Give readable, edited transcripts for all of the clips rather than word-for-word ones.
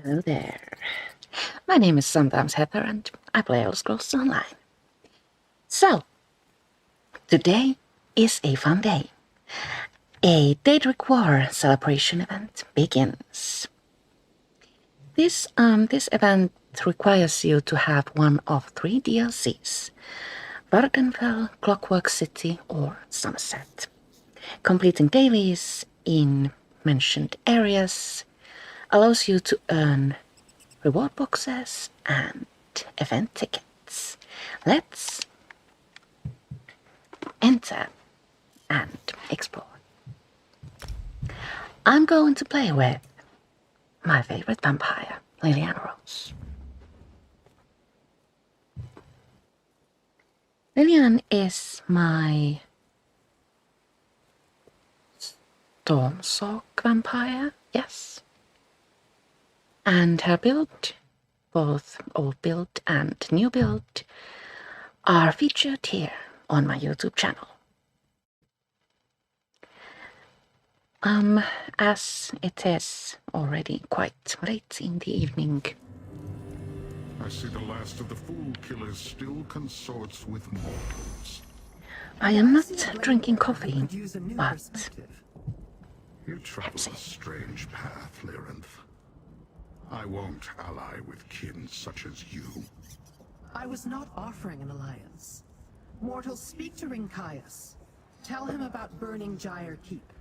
Hello there. My name is Sometimes Heather and I play Elder Scrolls Online. So, today is a fun day. A Daedric War celebration event begins. This event requires you to have one of 3 DLCs: Vvardenfell, Clockwork City, or Summerset. Completing dailies in mentioned areas allows you to earn reward boxes and event tickets. Let's enter and explore. I'm going to play with my favorite vampire, Liliana Rose. Lilian is my Stormstalk vampire, yes. And her build, both old build and new build, are featured here on my YouTube channel. As it is already quite late in the evening, I see the last of the fool killers still consorts with mortals. I am not drinking coffee, but You travel a strange path, Lyranth. I won't ally with kin such as you. I was not offering an alliance. Mortals, speak to Rinkias. Tell him about burning Gyre Keep.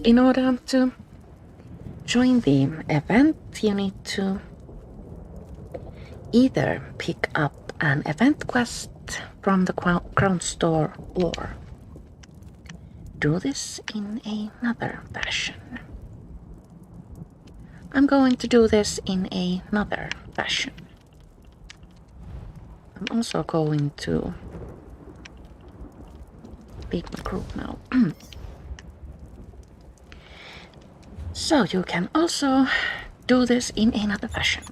In order to join the event, you need to either pick up an event quest from the Crown Store or do this in another fashion. I'm going to do this in another fashion. I'm also going to leave my group now. So you can also do this in another fashion.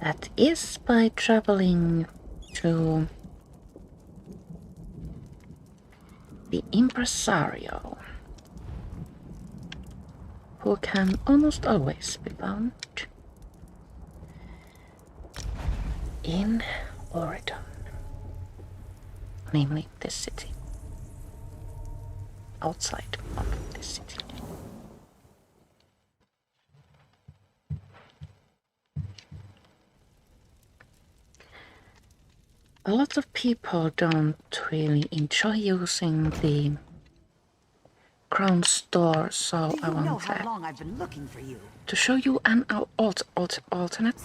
That is by traveling to the Impressario, who can almost always be found in Oregon, namely this city, outside of this city. A lot of people don't really enjoy using the Crown Store, so I want to show you an alternate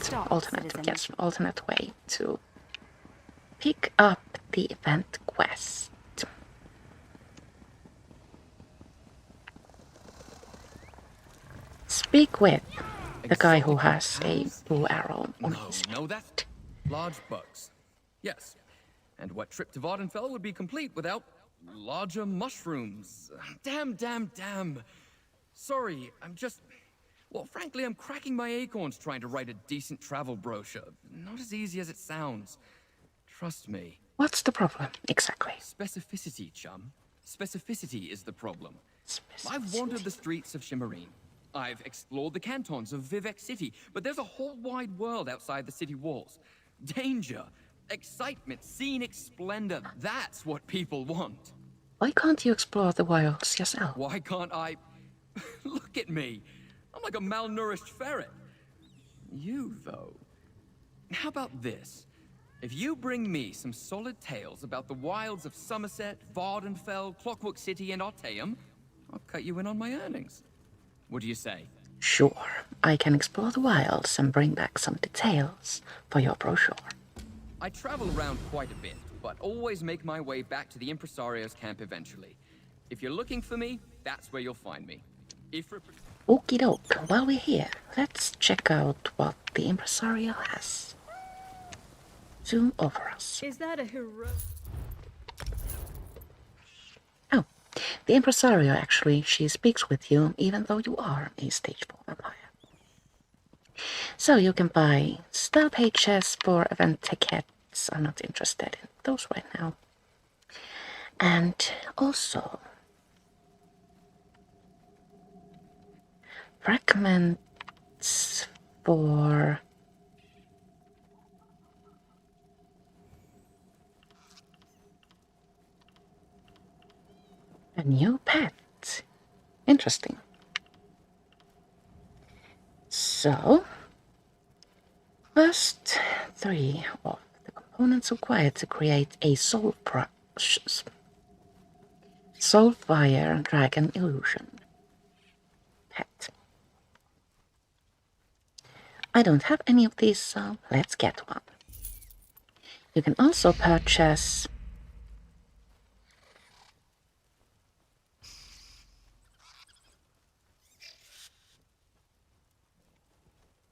way to pick up the event quest. Speak with the guy who has a blue arrow on his head. No, that's large bugs. Yes. And what trip to Vvardenfell would be complete without larger mushrooms? Damn. Sorry, well, frankly, I'm cracking my acorns trying to write a decent travel brochure. Not as easy as it sounds. Trust me. What's the problem, exactly? Specificity, chum. Specificity is the problem. I've wandered the streets of Shimmerine. I've explored the cantons of Vivec City, but there's a whole wide world outside the city walls. Danger, excitement, scenic splendor, that's what people want. Why can't you explore the wilds yourself? Why can't I? Look at me. I'm like a malnourished ferret. You, though. How about this? If you bring me some solid tales about the wilds of Summerset, Vvardenfell, Clockwork City, and Artaeum, I'll cut you in on my earnings. What do you say? Sure, I can explore the wilds and bring back some details for your brochure. I travel around quite a bit, but always make my way back to the Impressario's camp eventually. If you're looking for me, that's where you'll find me. Okie doke, while we're here, let's check out what the Impressario has to offer us. Is that a hero? Oh, the Impressario actually, she speaks with you even though you are a stage 4 vampire. So you can buy style pages for event tickets. I'm not interested in those right now. And also fragments for a new pet. Interesting. So, first 3 of the components required to create a Soulfire Dragon Illusion pet. I don't have any of these, so let's get one. You can also purchase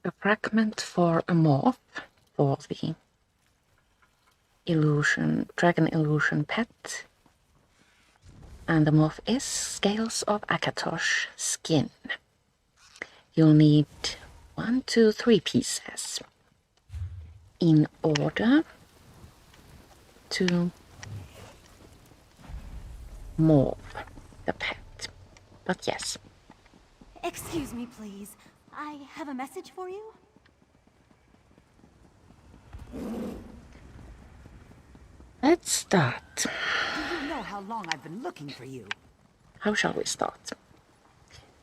a fragment for a morph for the dragon illusion pet. And the morph is Scales of Akatosh skin. You'll need 1, 2, 3 pieces in order to morph the pet. But yes. Excuse me, please. I have a message for you. Let's start. Do you know how long I've been looking for you? How shall we start?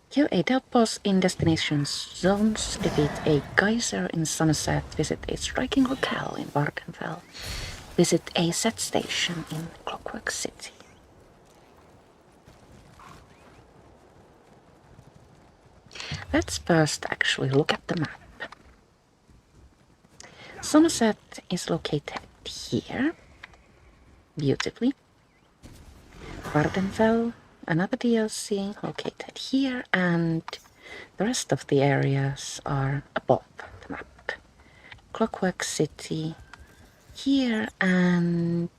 Kill a death boss in destination zones, defeat a geyser in Summerset, visit a striking locale in Vvardenfell, visit a set station in Clockwork City. Let's first actually look at the map. Summerset is located here, beautifully. Vvardenfell, another DLC located here, and the rest of the areas are above the map. Clockwork City here, and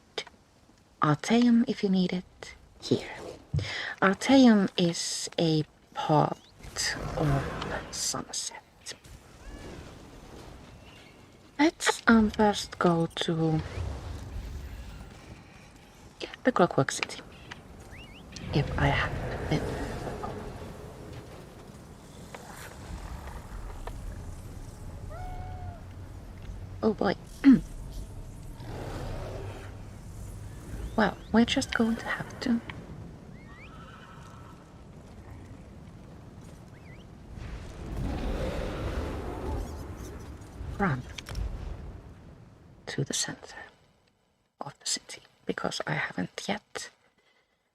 Artaeum, if you need it, here. Artaeum is a part of Summerset. Let's first go to the Clockwork City, if I have been. Oh boy. Well, we're just going to have to run to the center of the city, because I haven't yet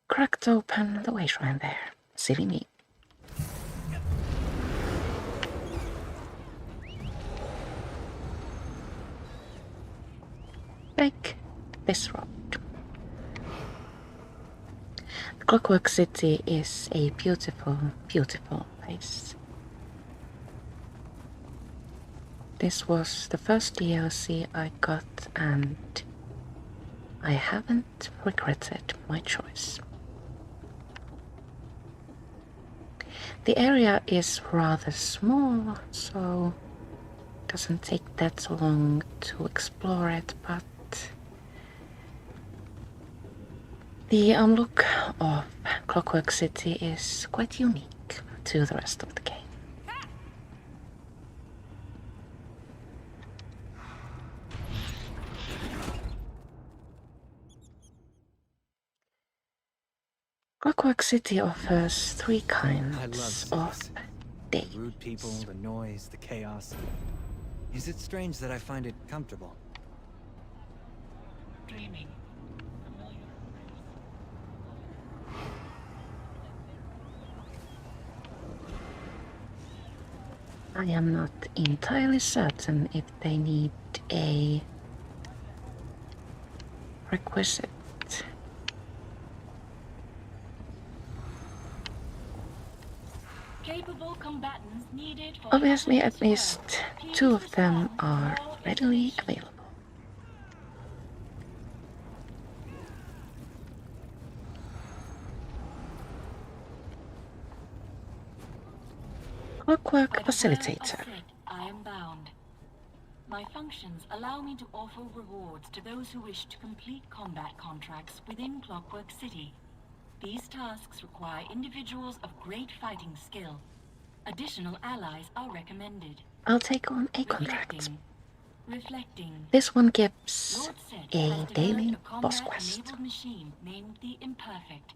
cracked open the way shrine there. Silly me. Take this road. Clockwork City is a beautiful, beautiful place. This was the first DLC I got, and I haven't regretted my choice. The area is rather small, so it doesn't take that long to explore it, but the look of Clockwork City is quite unique to the rest of the game. Clockwork City offers 3 kinds of days. The rude people, the noise, the chaos. Is it strange that I find it comfortable? Dreaming. I am not entirely certain if they need a requisite. Capable combatants needed for Obviously, at least 2 of them are readily available. Clockwork Facilitator. I am bound. My function Subscriptions allow me to offer rewards to those who wish to complete combat contracts within Clockwork City. These tasks require individuals of great fighting skill. Additional allies are recommended. I'll take on a contract. Reflecting. This one gives Lord Set a has daily developed a boss quest. combat-enabled machine named the Imperfect.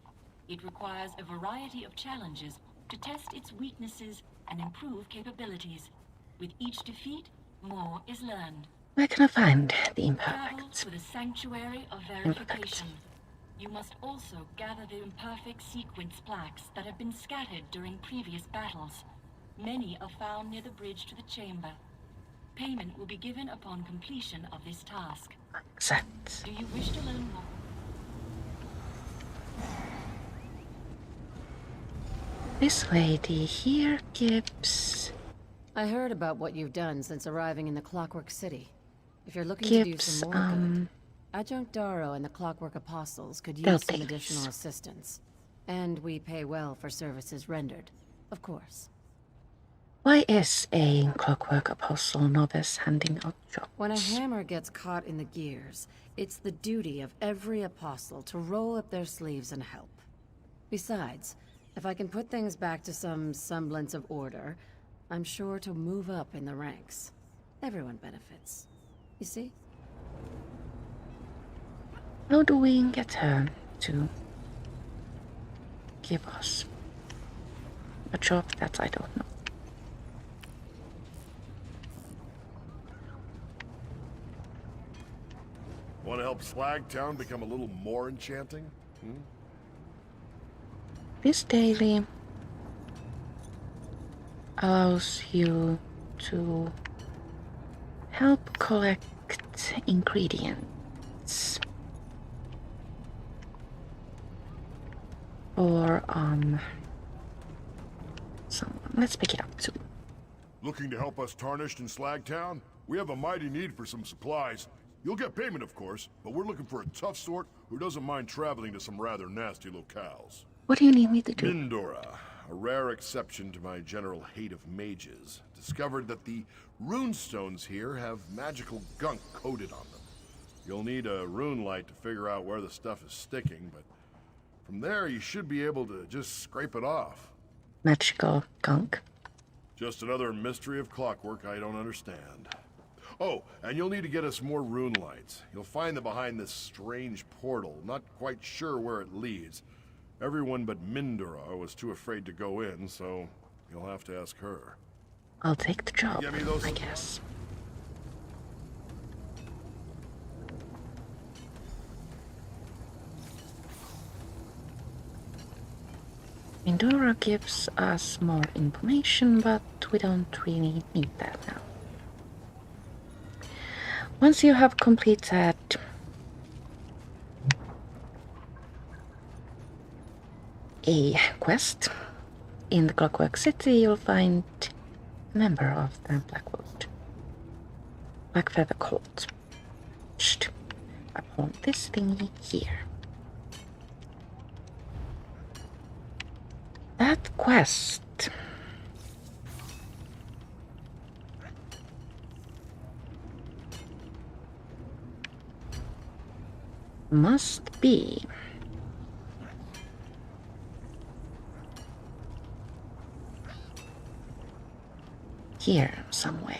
It requires a variety of challenges to test its weaknesses and improve capabilities. With each defeat, more is learned. Where can I find the Travel Imperfect? to the Sanctuary of Verification. You must also gather the Imperfect sequence plaques that have been scattered during previous battles. Many are found near the bridge to the chamber. Payment will be given upon completion of this task. Exact. Do you wish to learn more? This lady here gives I heard about what you've done since arriving in the Clockwork City. If you're looking to do some more good, Adjunct Darrow and the Clockwork Apostles could use some additional assistance. And we pay well for services rendered, of course. Why is a Clockwork Apostle novice handing out jobs? When a hammer gets caught in the gears, it's the duty of every apostle to roll up their sleeves and help. Besides, if I can put things back to some semblance of order, I'm sure to move up in the ranks. Everyone benefits. You see? How do we get her to give us a job that I don't know? Want to help Slagtown become a little more enchanting? This daily allows you to help collect ingredients or someone. Let's pick it up too. Looking to help us Tarnished in Slagtown? We have a mighty need for some supplies. You'll get payment, of course, but we're looking for a tough sort who doesn't mind traveling to some rather nasty locales. What do you need me to do? Mindora, a rare exception to my general hate of mages, discovered that the runestones here have magical gunk coated on them. You'll need a rune light to figure out where the stuff is sticking, but from there you should be able to just scrape it off. Magical gunk. Just another mystery of clockwork I don't understand. Oh, and you'll need to get us more rune lights. You'll find them behind this strange portal, not quite sure where it leads. Everyone but Mindora was too afraid to go in, so you'll have to ask her. I'll take the job, Give me those I guess. Mindora gives us more information, but we don't really need that now. Once you have completed a quest in the Clockwork City, you'll find a member of the Blackfeather Cult. Upon this thingy here. That quest must be here somewhere.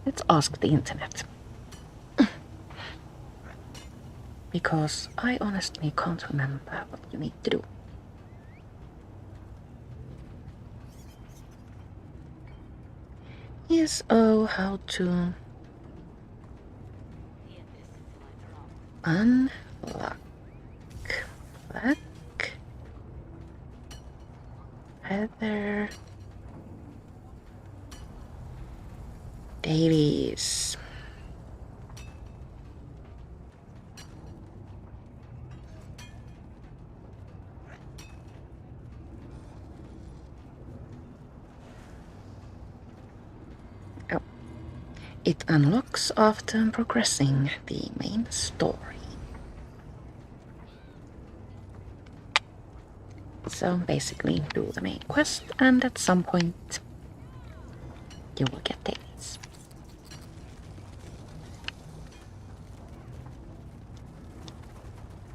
Let's ask the internet. Because I honestly can't remember what you need to do. ESO, how to unlock black Heather Davies. Oh. It unlocks after progressing the main story. So basically do the main quest and at some point you will get dailies.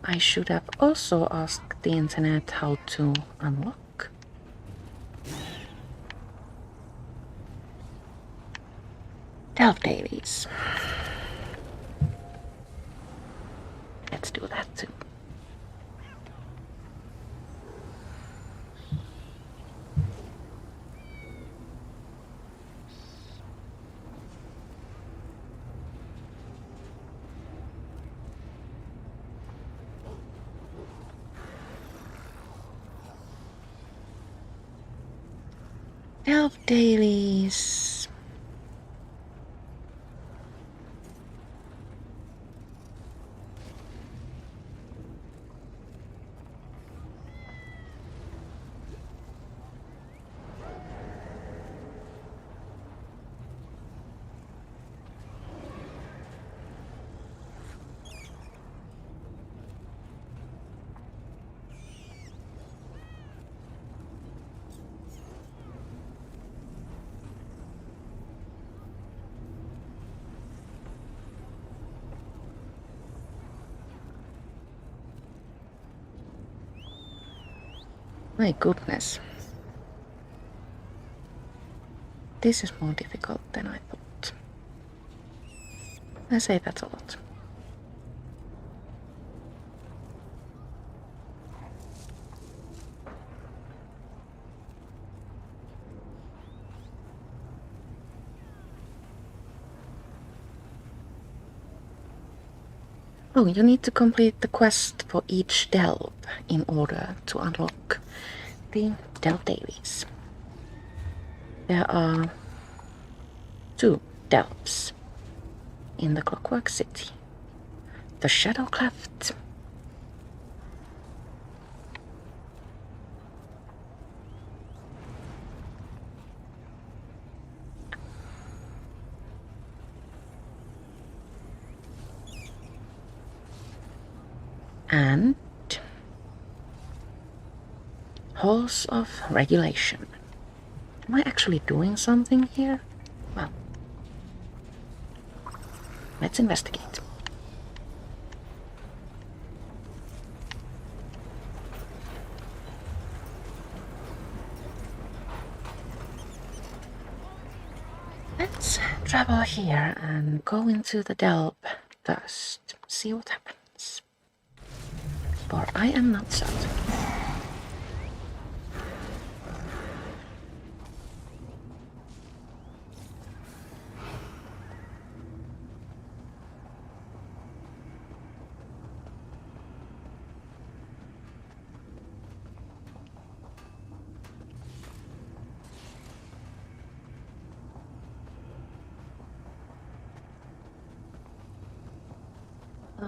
I should have also asked the internet how to unlock. Delve dailies. Let's do that too. Delve dailies. My goodness. This is more difficult than I thought. I say that a lot. Oh, you need to complete the quest for each delve in order to unlock the delve dailies. There are 2 delves in the Clockwork City. The Shadow Cleft and Halls of Regulation. Am I actually doing something here? Well, let's investigate. Let's travel here and go into the delve first. See what happens. For I am not certain.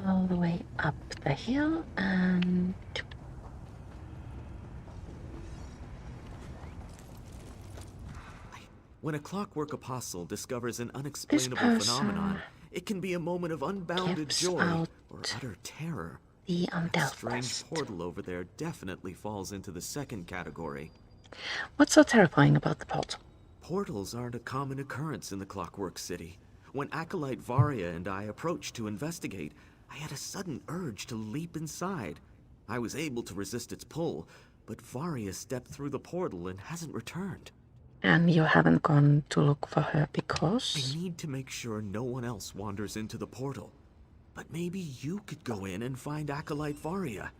All the way up the hill and when a clockwork apostle discovers an unexplainable phenomenon, it can be a moment of unbounded joy or utter terror. The That strange portal over there definitely falls into the second category. What's so terrifying about the portal? Portals aren't a common occurrence in the Clockwork City. When Acolyte Varia and I approached to investigate, I had a sudden urge to leap inside. I was able to resist its pull, but Varia stepped through the portal and hasn't returned. And you haven't gone to look for her because? I need to make sure no one else wanders into the portal. But maybe you could go in and find Acolyte Varia.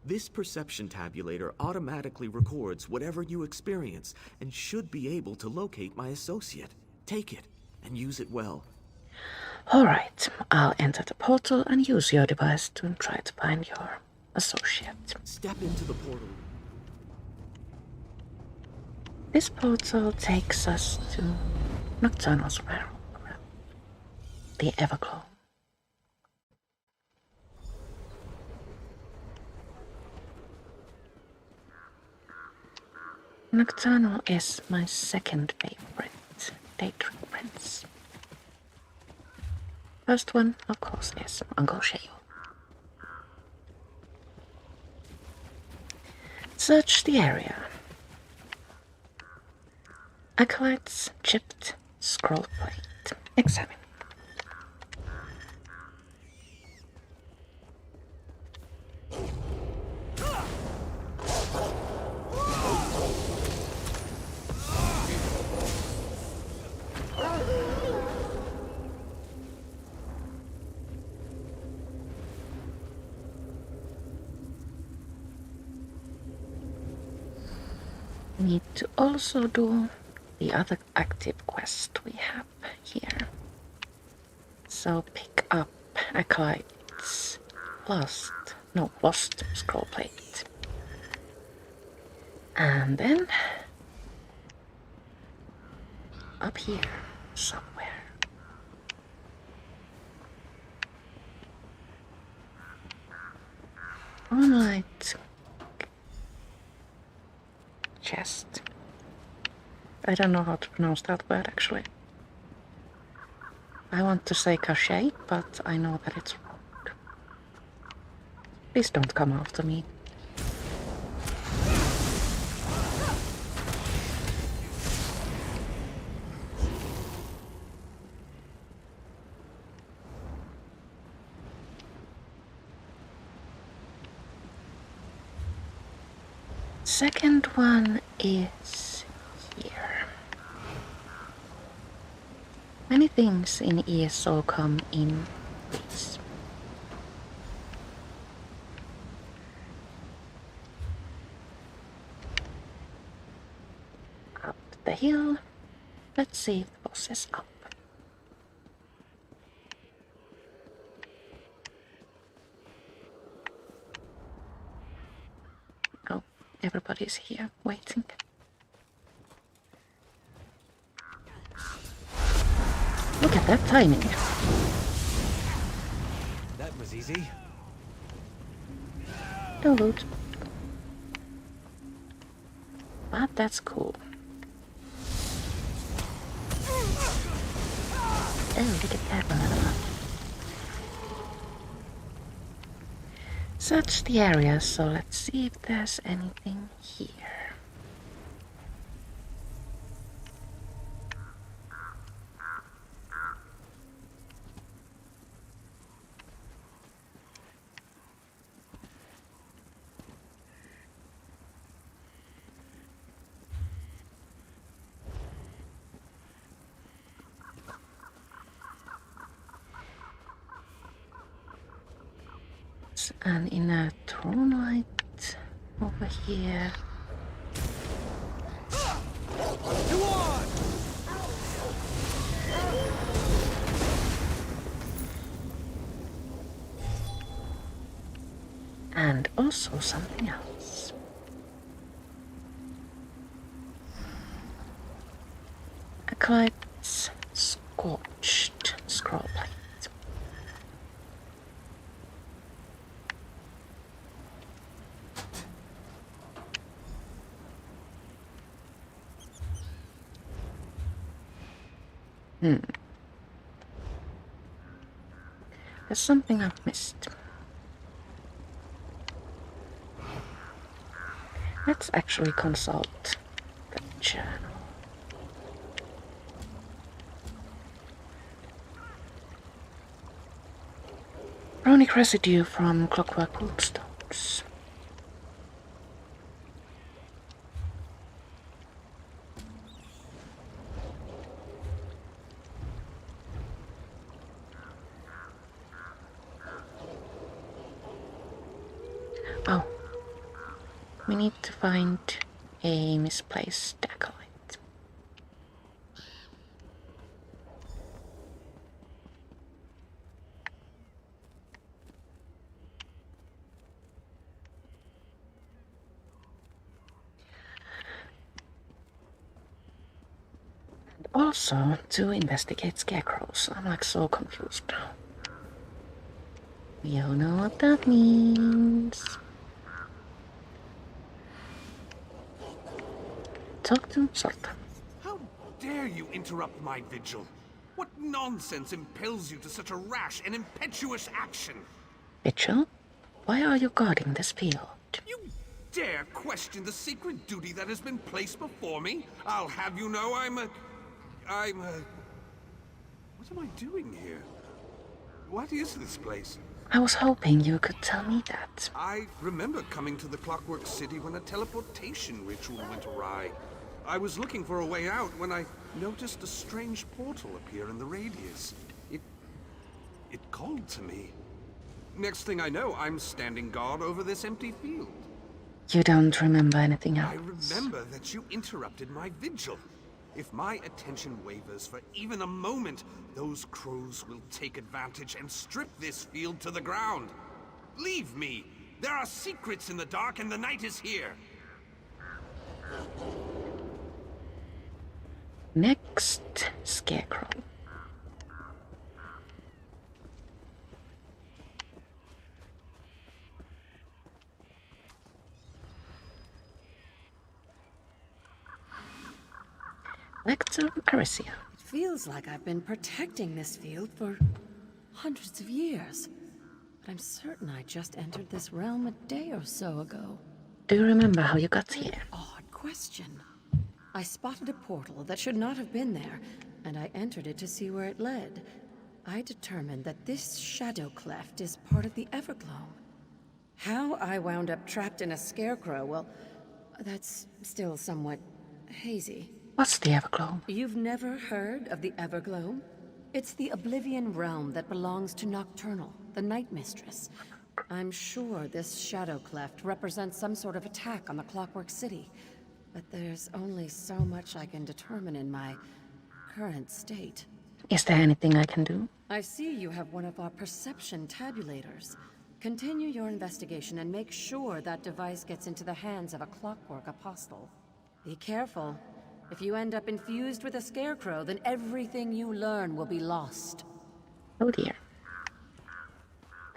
This perception tabulator automatically records whatever you experience and should be able to locate my associate. Take it and use it well. Alright, I'll enter the portal and use your device to try to find your associate. Step into the portal. This portal takes us to Nocturnal's realm, the Everglow. Nocturnal is my second favorite Daedric prince. First one, of course, is Uncle Shale. Search the area. Acolytes, chipped, scroll plate. Examine. Need to also do the other active quest we have here. So pick up Acolyte's lost scroll plate. And then up here somewhere. Moonlight chest. I don't know how to pronounce that word actually. I want to say cachet, but I know that it's wrong. Please don't come after me. Second one is here. Many things in ESO come in these. Up the hill. Let's see if the boss is up. Oh, everybody's here waiting. Look at that timing. That was easy. No loot. But that's cool. Oh, look at that one. Search the area, so let's see if there's anything here. And in a throne light over here. And also something else. Acolyte's scorched scroll plate. There's something I've missed. Let's actually consult the journal. Runic residue from Clockwork Stones. Oh, we need to find a misplaced acolyte. also to investigate scarecrows. I'm like so confused now. We all know what that means. Talk to Sultan. How dare you interrupt my vigil? What nonsense impels you to such a rash and impetuous action? Vigil? Why are you guarding this field? You dare question the sacred duty that has been placed before me? I'll have you know What am I doing here? What is this place? I was hoping you could tell me that. I remember coming to the Clockwork City when a teleportation ritual went awry. I was looking for a way out when I noticed a strange portal appear in the radius. It called to me. Next thing I know, I'm standing guard over this empty field. You don't remember anything else? I remember that you interrupted my vigil. If my attention wavers for even a moment, those crows will take advantage and strip this field to the ground. Leave me! There are secrets in the dark and the night is here! Next, Scarecrow. Lector Impressario. It feels like I've been protecting this field for hundreds of years. But I'm certain I just entered this realm a day or so ago. Do you remember how you got here? Odd question. I spotted a portal that should not have been there, and I entered it to see where it led. I determined that this shadow cleft is part of the Everglow. How I wound up trapped in a scarecrow, well, that's still somewhat hazy. What's the Everglow? You've never heard of the Everglow? It's the Oblivion realm that belongs to Nocturnal, the Night Mistress. I'm sure this shadow cleft represents some sort of attack on the Clockwork City. But there's only so much I can determine in my current state. Is there anything I can do? I see you have one of our perception tabulators. Continue your investigation and make sure that device gets into the hands of a Clockwork Apostle. Be careful. If you end up infused with a scarecrow, then everything you learn will be lost. Oh dear.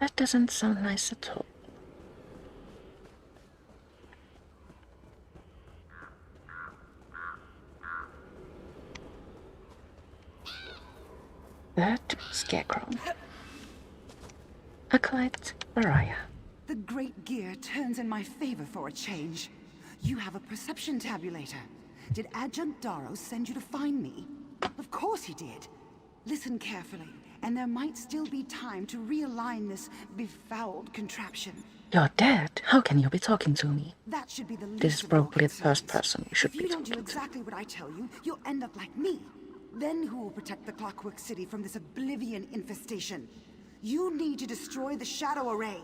That doesn't sound nice at all. That Scarecrow. Acolyte Mariah. The Great Gear turns in my favor for a change. You have a perception tabulator. Did Adjunct Darrow send you to find me? Of course he did. Listen carefully, and there might still be time to realign this befouled contraption. You're dead? How can you be talking to me? That should be the least This is of your probably the first concerns. person you should If be you don't talking do exactly what I tell you, you'll end up like me. Then who will protect the Clockwork City from this Oblivion infestation? You need to destroy the Shadow Array.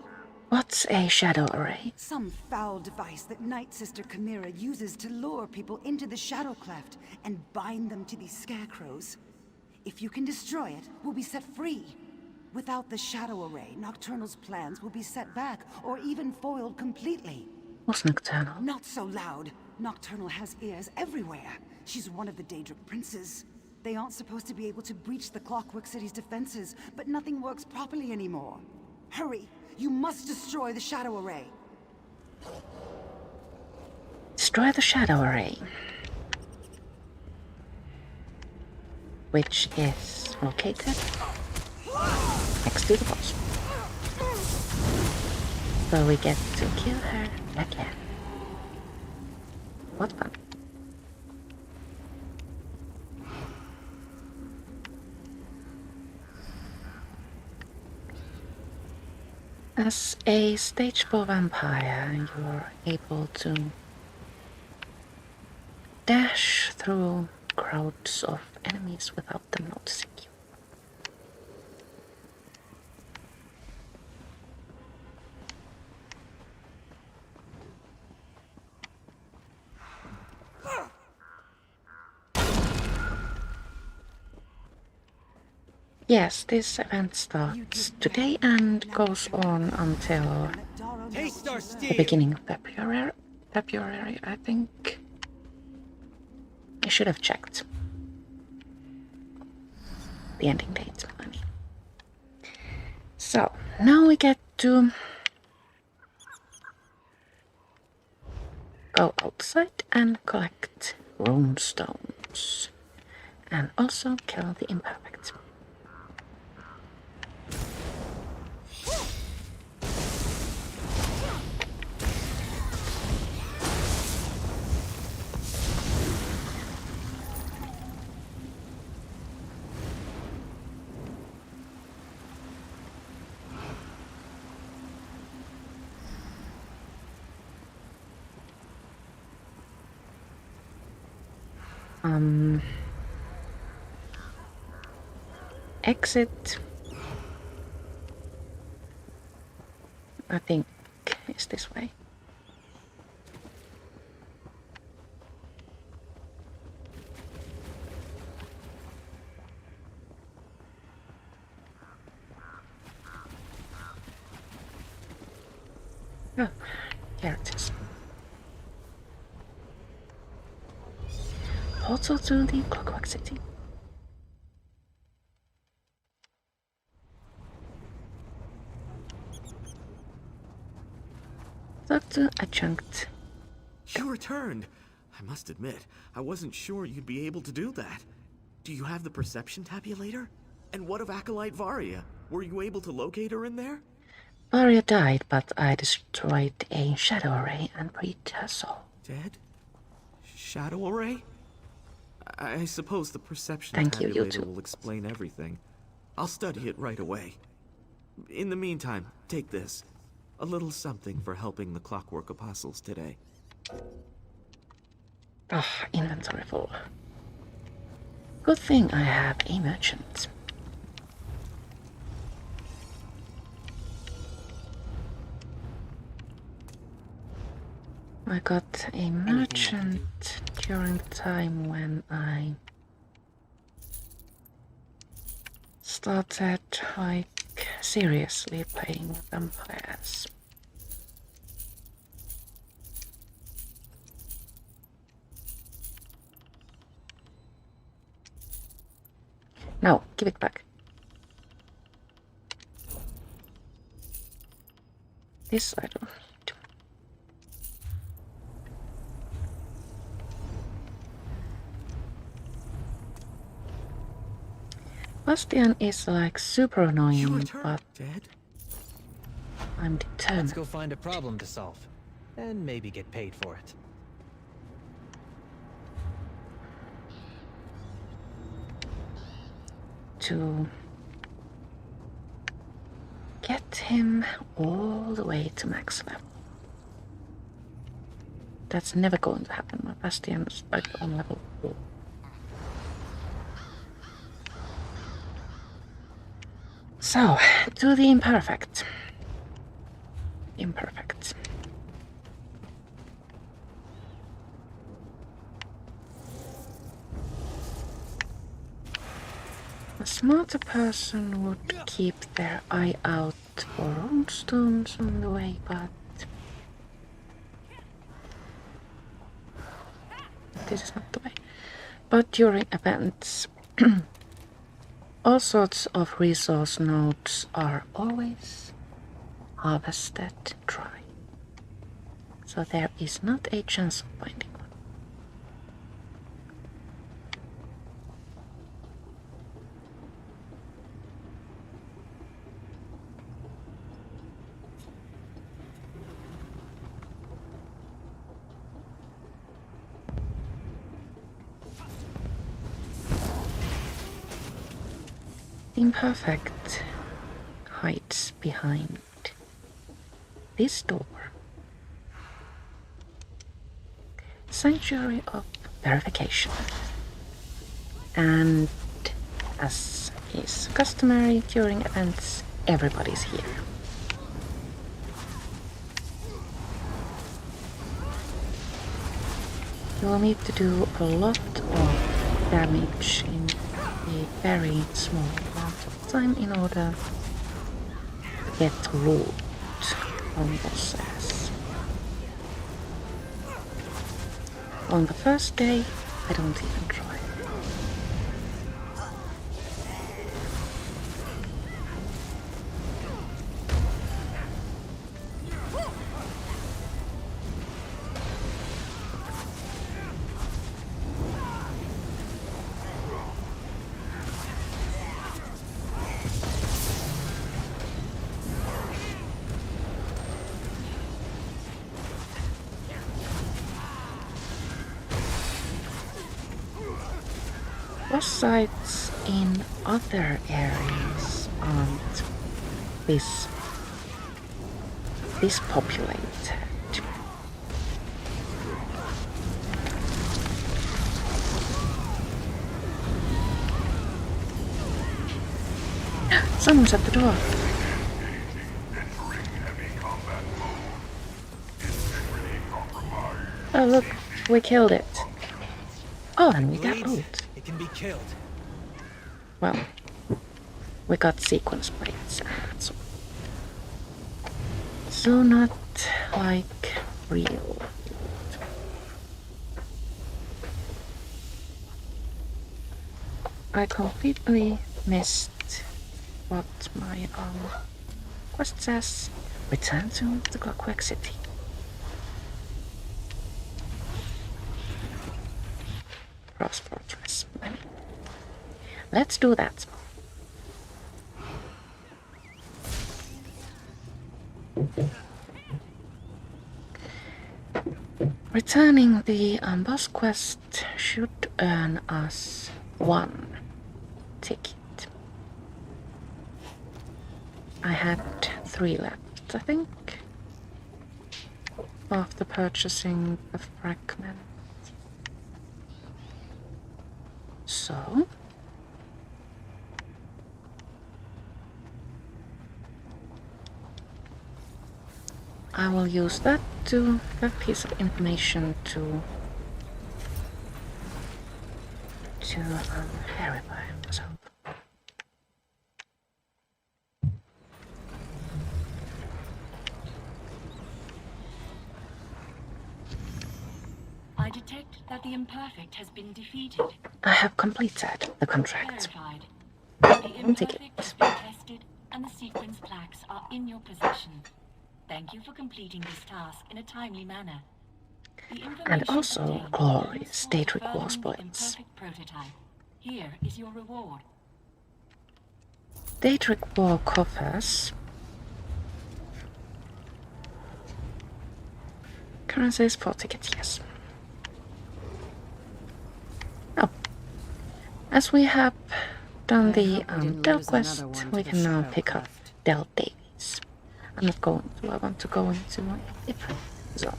What's a shadow array? Some foul device that Night Sister Chimera uses to lure people into the Shadow Cleft and bind them to these scarecrows. If you can destroy it, we'll be set free. Without the Shadow Array, Nocturnal's plans will be set back or even foiled completely. What's Nocturnal? Not so loud. Nocturnal has ears everywhere. She's one of the Daedric princes. They aren't supposed to be able to breach the Clockwork City's defenses, but nothing works properly anymore. Hurry! You must destroy the Shadow Array. Destroy the shadow array. Which is located next to the boss. So we get to kill her again. What fun. As a stage 4 vampire, you're able to dash through crowds of enemies without them noticing you. Yes, this event starts today and goes on until the beginning of February, I think. I should have checked. The ending date, I mean. So, now we get to go outside and collect rune stones. And also kill the imperfect. Exit, I think, is this way. Oh, here it is. Portal to the Clockwork City. Dr. Adjunct. You returned! I must admit, I wasn't sure you'd be able to do that. Do you have the perception tabulator? And what of Acolyte Varia? Were you able to locate her in there? Varia died, but I destroyed a shadow array and breathed her soul. Dead? Shadow array? I suppose the perception Thank you, tabulator YouTube. will explain everything. I'll study it right away. In the meantime, take this. A little something for helping the Clockwork Apostles today. Ah, inventory full. Good thing I have a merchant. I got a merchant during the time when I started like seriously playing with vampires. No, give it back. This I don't need. Bastian is like super annoying, but I'm determined. Let's go find a problem to solve, and maybe get paid for it. To get him all the way to max level. That's never going to happen. My Bastian is like on level 4. So, to the imperfect. Imperfect. A smarter person would keep their eye out for runestones on the way, but this is not the way. But during events, all sorts of resource nodes are always harvested dry. So there is not a chance of finding one. The imperfect hides behind this door. Sanctuary of Verification. And as is customary during events, everybody's here. You will need to do a lot of damage in a very small amount of time in order to get loot on bosses. On the first day, I don't even try. boss sites in other areas aren't this populated. Someone's at the door. Oh look, we killed it. Oh, and we got loot. It can be killed. Well, we got sequence plates and that's all. So not like real. I completely missed what my quest says. Return to the Clockwork City. Frost Fortress. Let's do that. Returning the boss quest should earn us 1 ticket. I had 3 left, I think, after purchasing the fragment. So I will use that piece of information to verify myself. I detect that the imperfect has been defeated. I have completed the contract. Verified. The imperfect has been tested, and the sequence plaques are in your possession. Thank you for completing this task in a timely manner. The And also glorious Daedric War spoils. Prototype. Here is your reward. Daedric War Coffers. Currency is 4 tickets, yes. Oh. As we have done the Dell quest, we can now pick up Dell Davies. I'm not going to, I want to go into a different zone.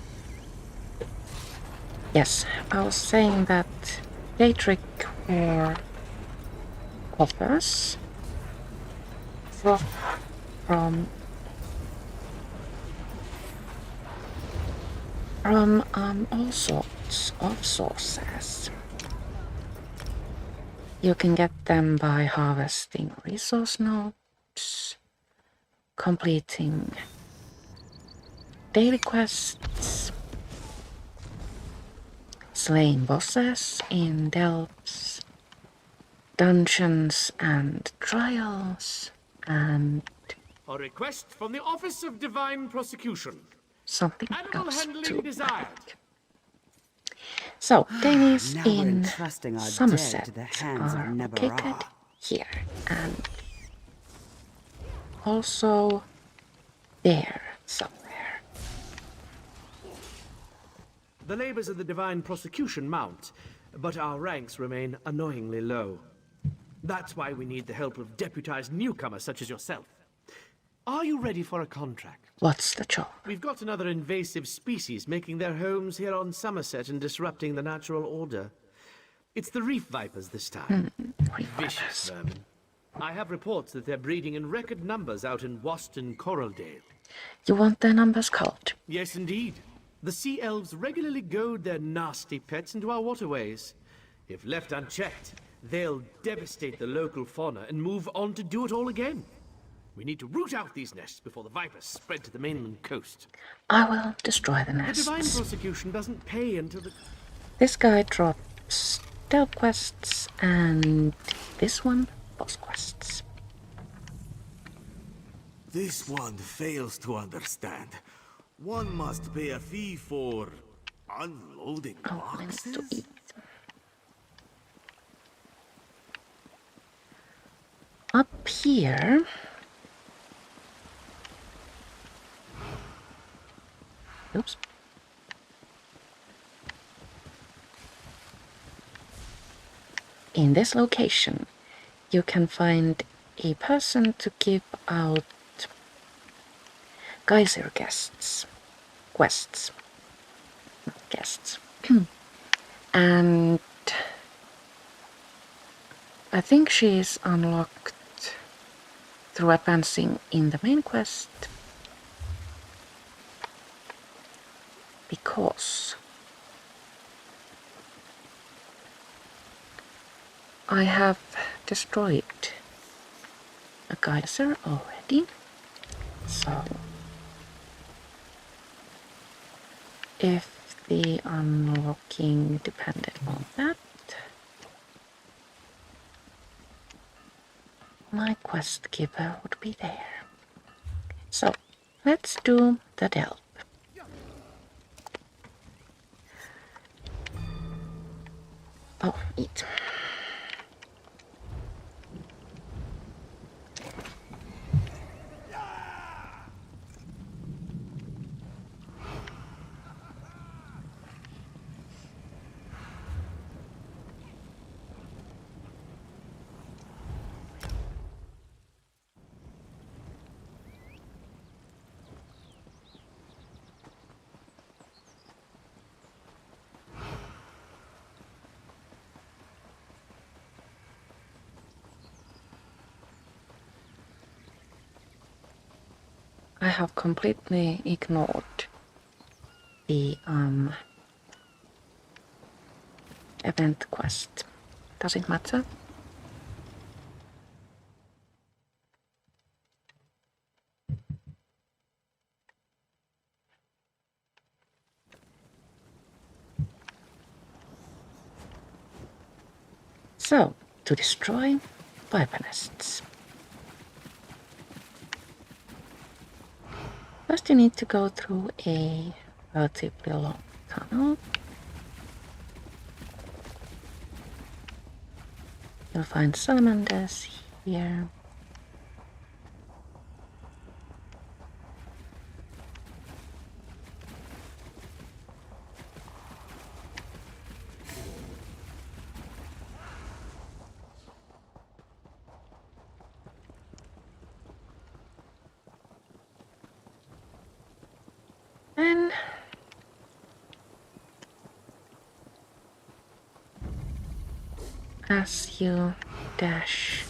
Yes, I was saying that Daedric War Coffers from all sorts of sources. You can get them by harvesting resource nodes, completing daily quests, slaying bosses in delves, dungeons and trials, and a request from the Office of Divine Prosecution. Something Animal else handling too. desired. So, dailies Now we're in entrusting our Summerset dead to the hands of are Nebarah. located here, and also there somewhere. The labors of the Divine Prosecution mount, but our ranks remain annoyingly low. That's why we need the help of deputized newcomers such as yourself. Are you ready for a contract? What's the job? We've got another invasive species making their homes here on Summerset and disrupting the natural order. It's the reef vipers this time. Vicious vermin. I have reports that they're breeding in record numbers out in Waston Coraldale. You want their numbers culled? Yes, indeed. The sea elves regularly goad their nasty pets into our waterways. If left unchecked, they'll devastate the local fauna and move on to do it all again. We need to root out these nests before the vipers spread to the mainland coast. I will destroy the nests. The Divine Prosecution doesn't pay until the... This guy drops stealth quests, and this one, boss quests. This one fails to understand. One must pay a fee for unloading boxes? To eat. Up here... Oops. in this location, you can find a person to give out geyser quests. And I think she is unlocked through advancing in the main quest, because I have destroyed a geyser already, so if the unlocking depended on that, my quest giver would be there. So let's do the delve. Oh, eat. I have completely ignored the event quest. Does it matter? So, to destroy viper nests. First you need to go through a relatively long tunnel. You'll find salamanders here. And as you dash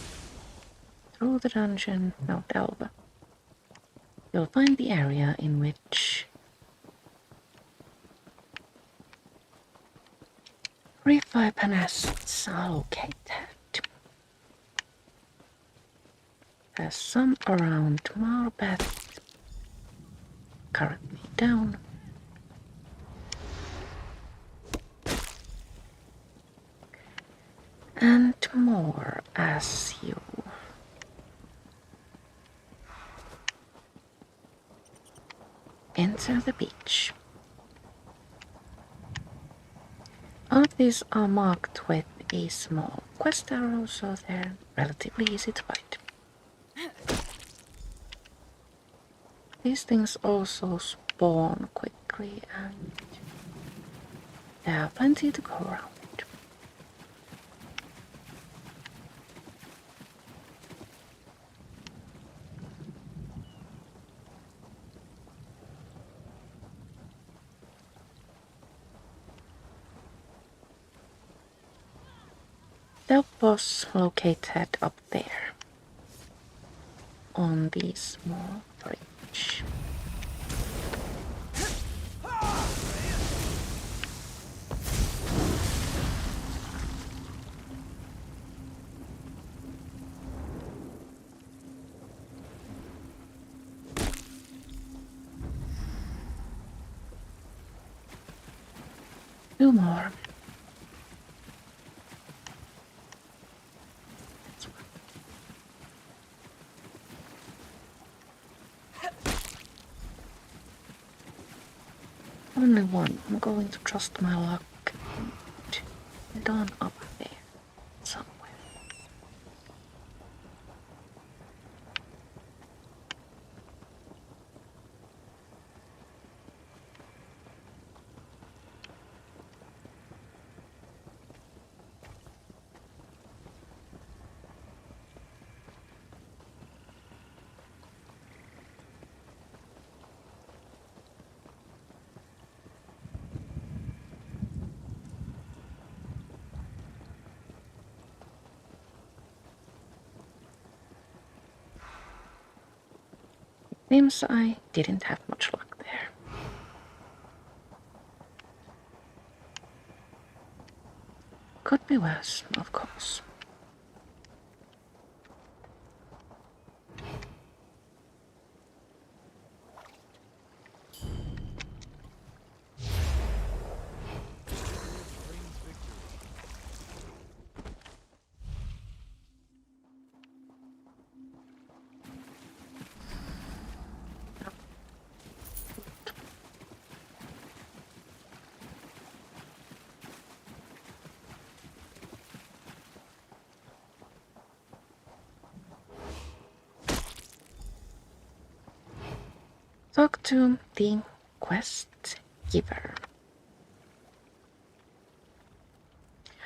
through the dungeon, no, delve, you'll find the area in which viper nests are located. There's some around Marbeth, currently down. And more as you enter the beach. All of these are marked with a small quest arrow, so they're relatively easy to find. These things also spawn quickly, and there are plenty to go around. The was located up there on the small bridge. Two more. Only one. I'm going to trust my luck and head on up there somewhere. Seems I didn't have much luck there. Could be worse, of course. Talk to the quest giver.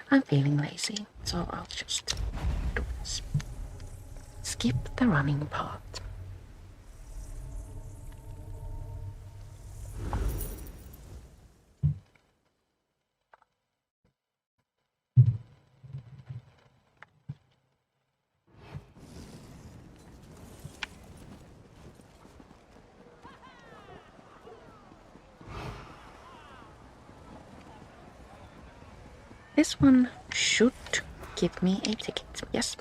I'm feeling lazy, so I'll just do this. Skip the running part. This one should give me a ticket, yes?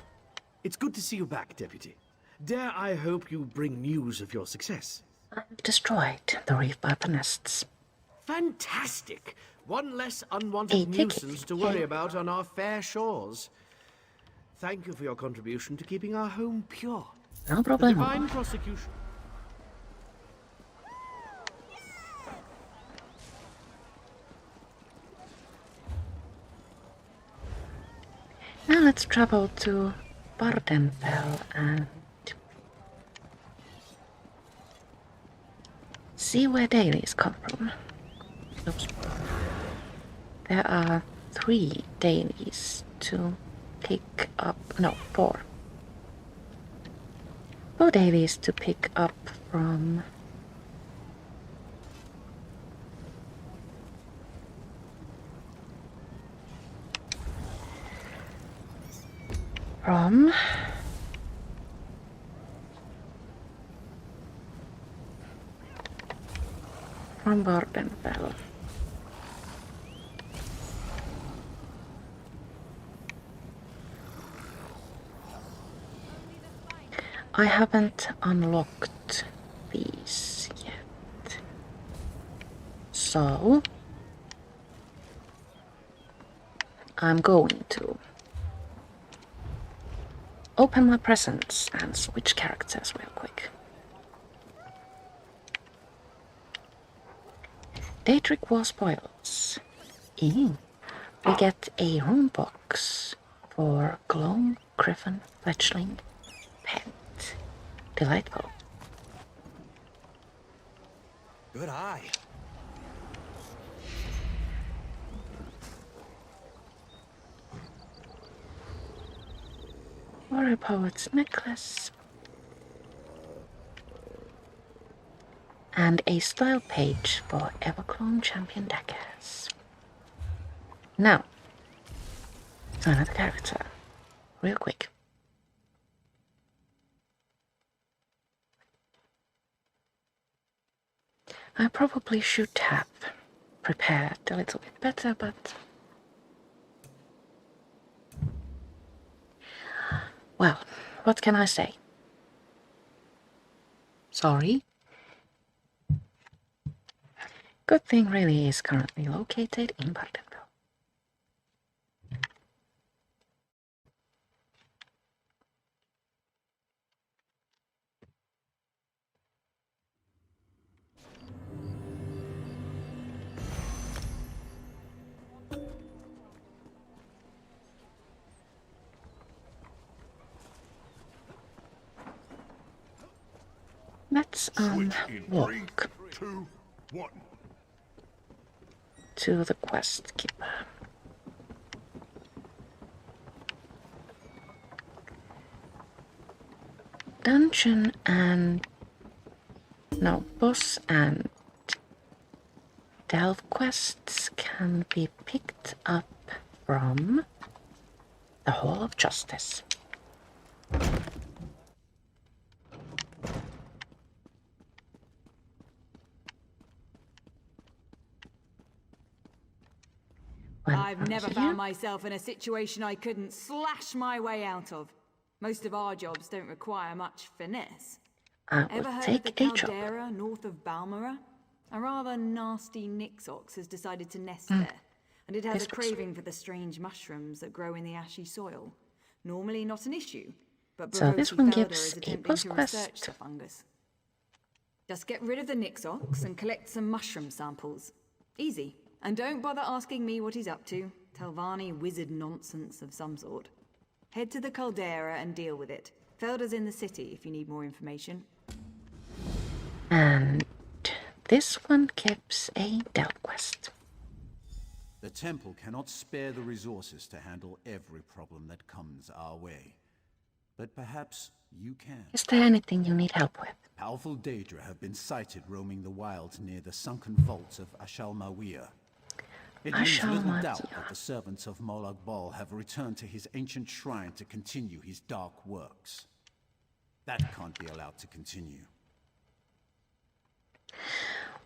It's good to see you back, Deputy. Dare I hope you bring news of your success? I've destroyed the reef viper nests. Fantastic! One less unwanted nuisance to worry about on our fair shores. Thank you for your contribution to keeping our home pure. No problem. The divine prosecution. Now let's travel to Vvardenfell and see where dailies come from. Oops. There are 3 dailies to pick up. No, 4. 4 dailies to pick up from. From Vvardenfell. I haven't unlocked these yet, so I'm going to open my presents and switch characters real quick. Daedric War spoils. We get a rune box for Gloam Griffin Fletchling Pet. Delightful. Good eye. Warrior Poet's necklace. And a style page for Everclone Champion daggers. Now, to another character, real quick. I probably should have prepared a little bit better, but well, what can I say? Sorry. Good thing really is currently located in Vvardenfell. Let's walk 3, 2, 1. to the quest keeper. Dungeon and boss and delve quests can be picked up from the Hall of Justice. I've never found myself in a situation I couldn't slash my way out of. Most of our jobs don't require much finesse. Ever heard of the caldera north of Balmora? A rather nasty Nixox has decided to nest there, and it has a craving for the strange mushrooms that grow in the ashy soil. Normally not an issue, but so this one Felder gives is a attempting plus to quest. research the fungus. Just get rid of the Nixox and collect some mushroom samples. Easy. And don't bother asking me what he's up to. Telvanni wizard nonsense of some sort. Head to the caldera and deal with it. Felder's in the city if you need more information. And this one gives a delve quest. The temple cannot spare the resources to handle every problem that comes our way. But perhaps you can. Is there anything you need help with? Powerful Daedra have been sighted roaming the wilds near the sunken vaults of Ashalmawir. It leaves little doubt that the servants of Molag Bal have returned to his ancient shrine to continue his dark works. That can't be allowed to continue.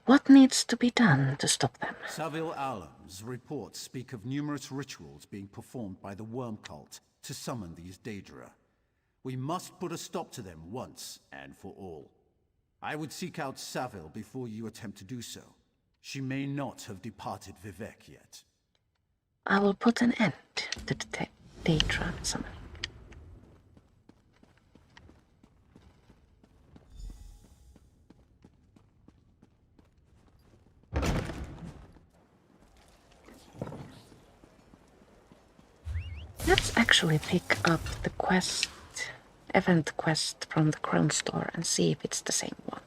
What needs to be done to stop them? Savil Alam's reports speak of numerous rituals being performed by the worm cult to summon these Daedra. We must put a stop to them once and for all. I would seek out Savil before you attempt to do so. She may not have departed Vivec yet. I will put an end to the Daedra summoning. Let's actually pick up the event quest from the Crown Store and see if it's the same one.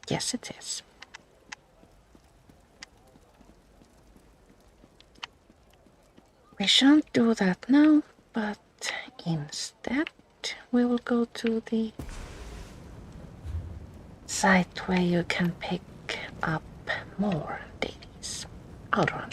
Yes, it is. We shan't do that now, but instead we will go to the site where you can pick up more dailies. I'll run.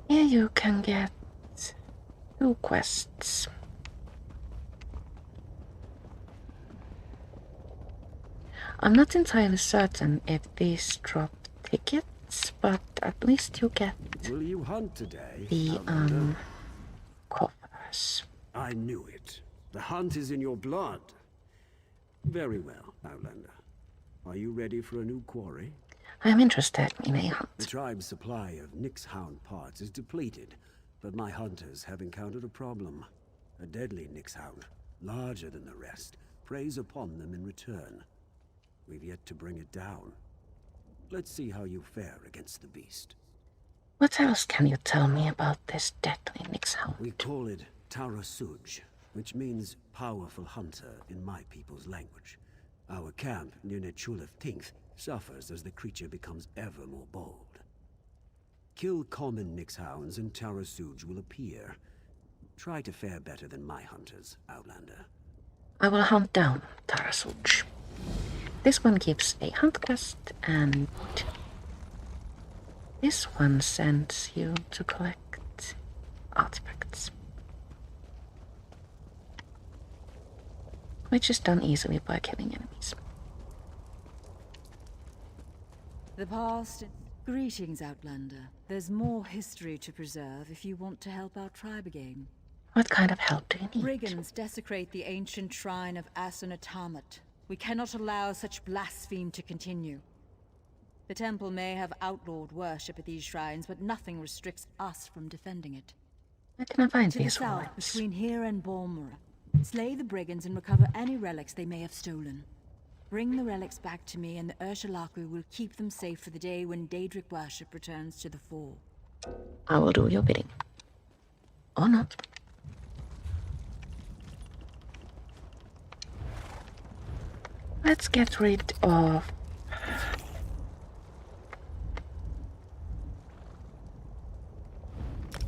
Here you can get 2 quests. I'm not entirely certain if these drop tickets, but at least you get Will you hunt today, the coffers. I knew it. The hunt is in your blood. Very well, Outlander. Are you ready for a new quarry? I'm interested in a hunt. The tribe's supply of Nixhound parts is depleted, but my hunters have encountered a problem. A deadly Nixhound, larger than the rest, preys upon them in return. We've yet to bring it down. Let's see how you fare against the beast. What else can you tell me about this deadly Nixhound? We call it Tarasuj, which means powerful hunter in my people's language. Our camp near Nechulef Tinth suffers as the creature becomes ever more bold. Kill common Nixhounds and Tarasuj will appear. Try to fare better than my hunters, Outlander. I will hunt down Tarasuj. This one gives a hunt quest, and this one sends you to collect artifacts, which is done easily by killing enemies. The past... Greetings, Outlander. There's more history to preserve if you want to help our tribe again. What kind of help do you need? Brigands desecrate the ancient shrine of Asunatamat. We cannot allow such blasphemy to continue. The temple may have outlawed worship at these shrines, but nothing restricts us from defending it. Where can I find to these the south, ones? between here and Balmora. Slay the brigands and recover any relics they may have stolen. Bring the relics back to me, and the Urshalaku will keep them safe for the day when Daedric worship returns to the fore. I will do your bidding. Or not. Let's get rid of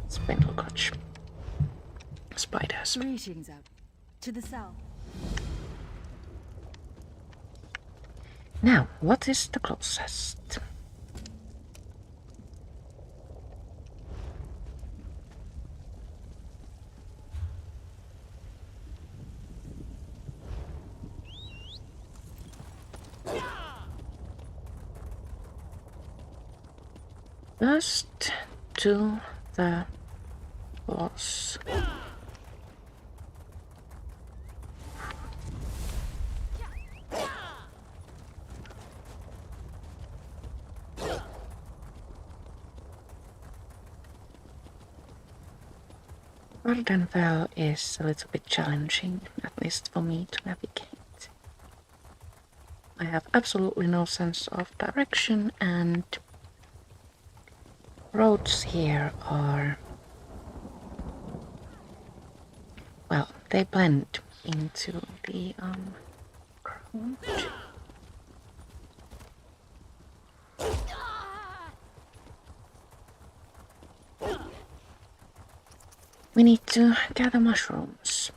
Spindlecrotch. Spiders. Greetings out to the south. Now, what is the closest? Just to the boss. Vvardenfell is a little bit challenging, at least for me, to navigate. I have absolutely no sense of direction, and roads here are, well, they blend into the ground. We need to gather mushrooms.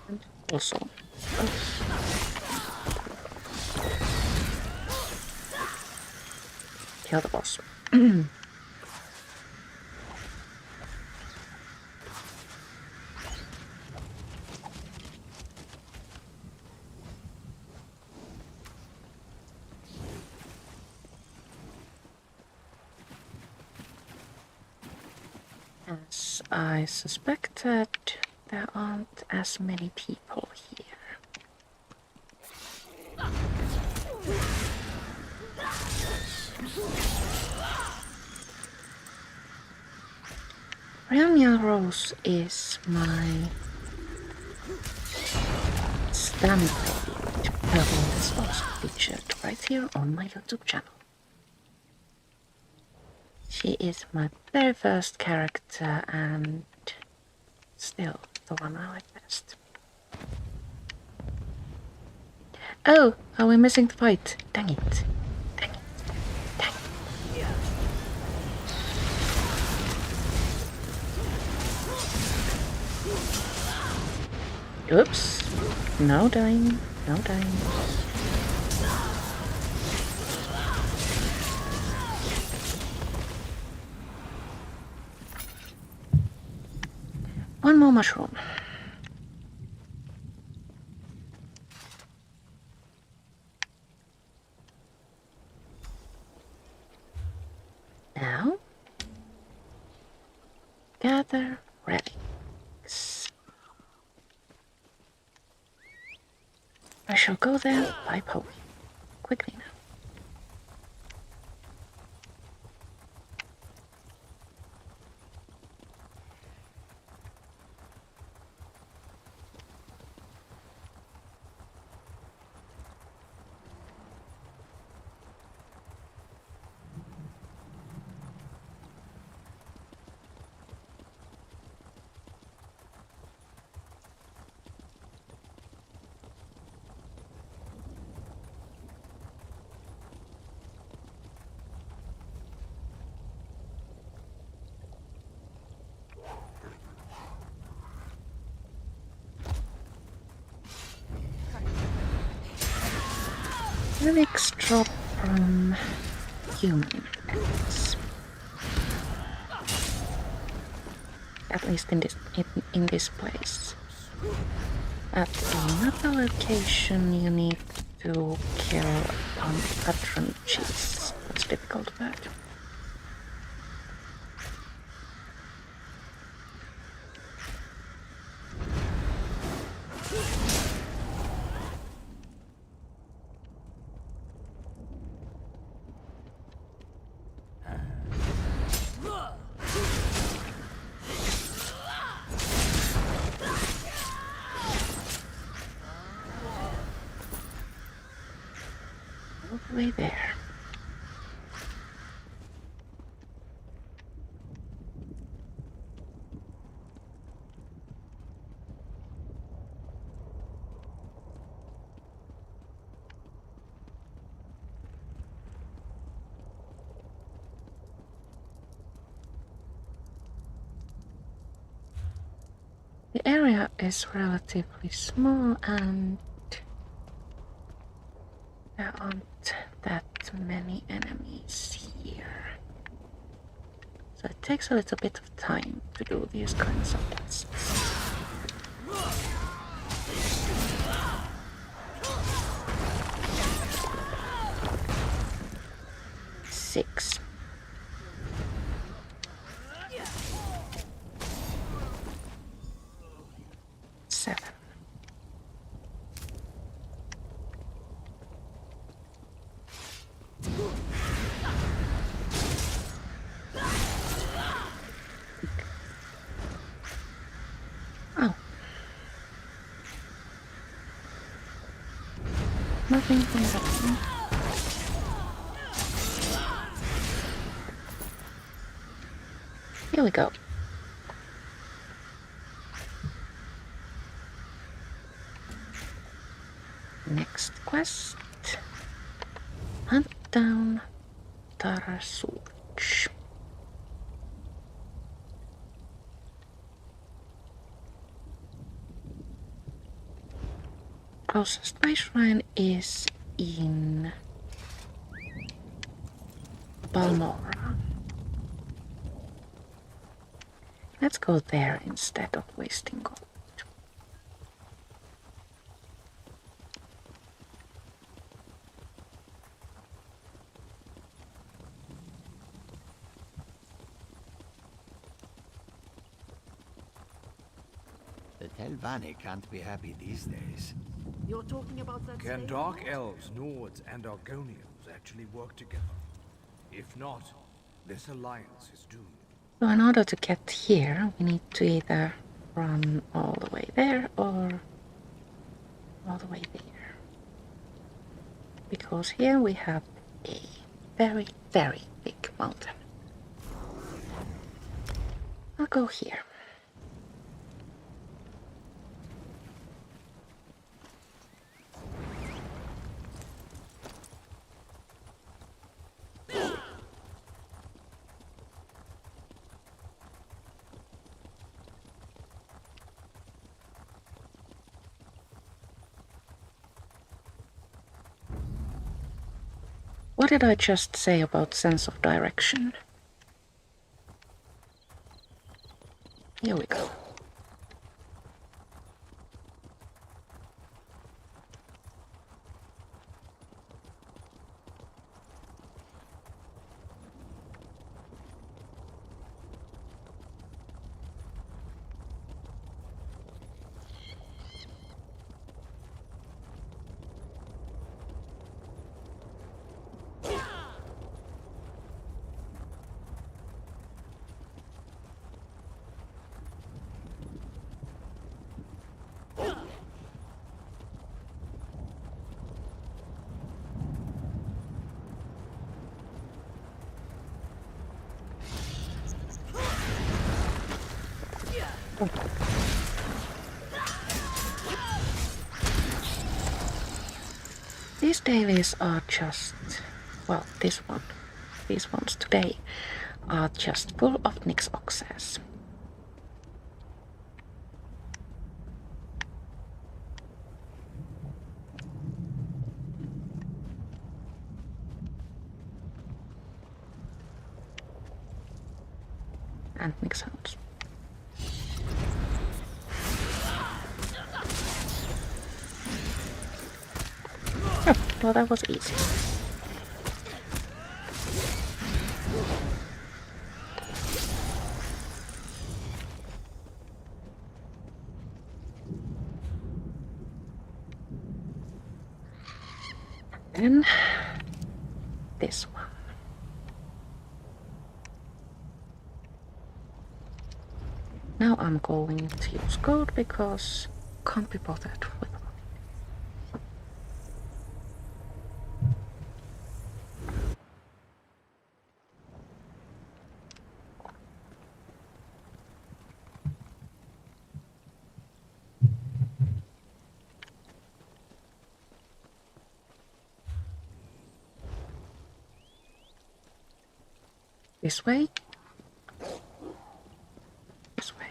And also kill the boss. As I suspected, there aren't as many people here. Realmia Rose is my stampede performance is also featured right here on my YouTube channel. She is my very first character and still the one I like best. Oh, are we missing the fight? Dang it. Dang it. Dang it. Oops. No dying. No dying. One more mushroom. Now, gather relics. I shall go there by Poe. Quickly now. Relics drop from human enemies. At least in this place. At another location you need to kill patron cheese. What's difficult about it? All the way there. The area is relatively small and there aren't that many enemies here. So it takes a little bit of time to do these kinds of quests. 6. Seven. Oh. Nothing from that one. Here we go. Next quest. Hunt down Tarasuch. Closest ice shrine is in Balmora. Let's go there instead of wasting gold. The Telvanni can't be happy these days. You're talking about that Can same Dark war? Elves, Nords, and Argonians actually work together? If not, this alliance is doomed. So in order to get here, we need to either run all the way there or all the way there. Because here we have a very, very big mountain. I'll go here. What did I just say about sense of direction? Here we go. These dailies are just, well, these ones today are just full of Nyx oxes. And Nyx hounds. Oh, well, that was easy. And this one. Now I'm going to use gold because can't be bothered with one. This way. This way.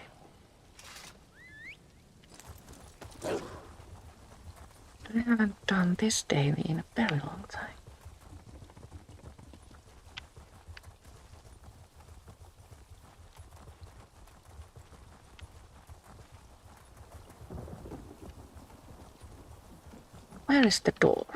this day in a very long time. Where is the door?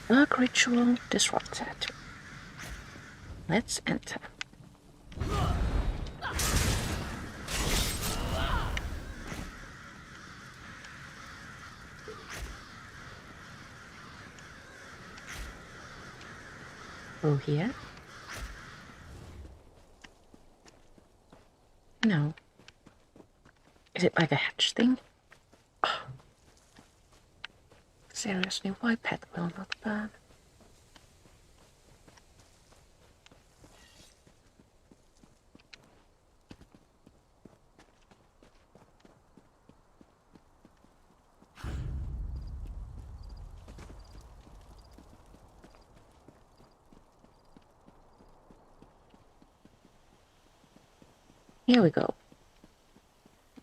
Dark ritual disrupted. Let's enter. Go here. No. Is it like a hatch thing? Oh. Seriously, why pet will not burn? Here we go.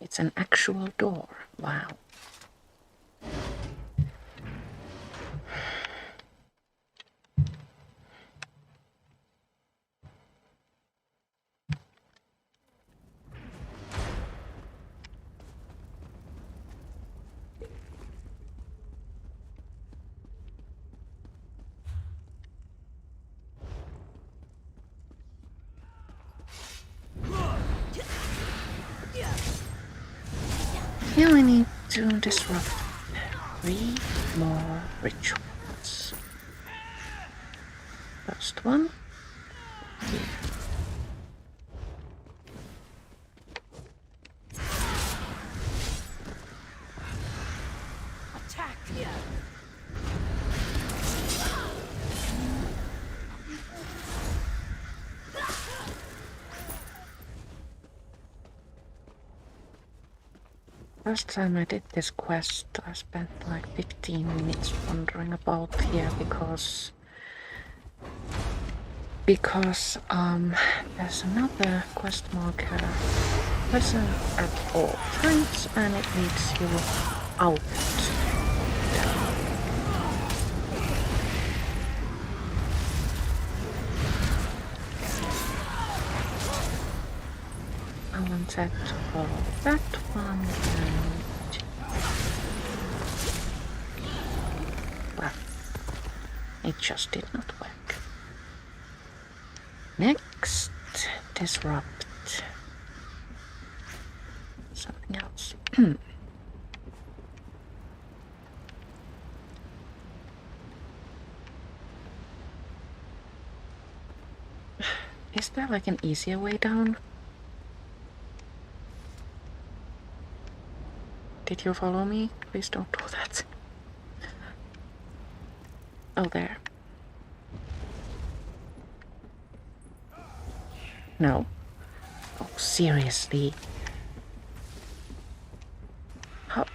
It's an actual door. Wow. Now we need to disrupt 3 more rituals. First one. Here. Attack! Yeah. Last time I did this quest, I spent like 15 minutes wandering about here because there's another quest marker present at all times and it leads you out. I wanted to follow that one and well, it just did not work. Next, disrupt something else. Is there like an easier way down? Did you follow me? Please don't do that. Oh, there. No. Oh, seriously. How?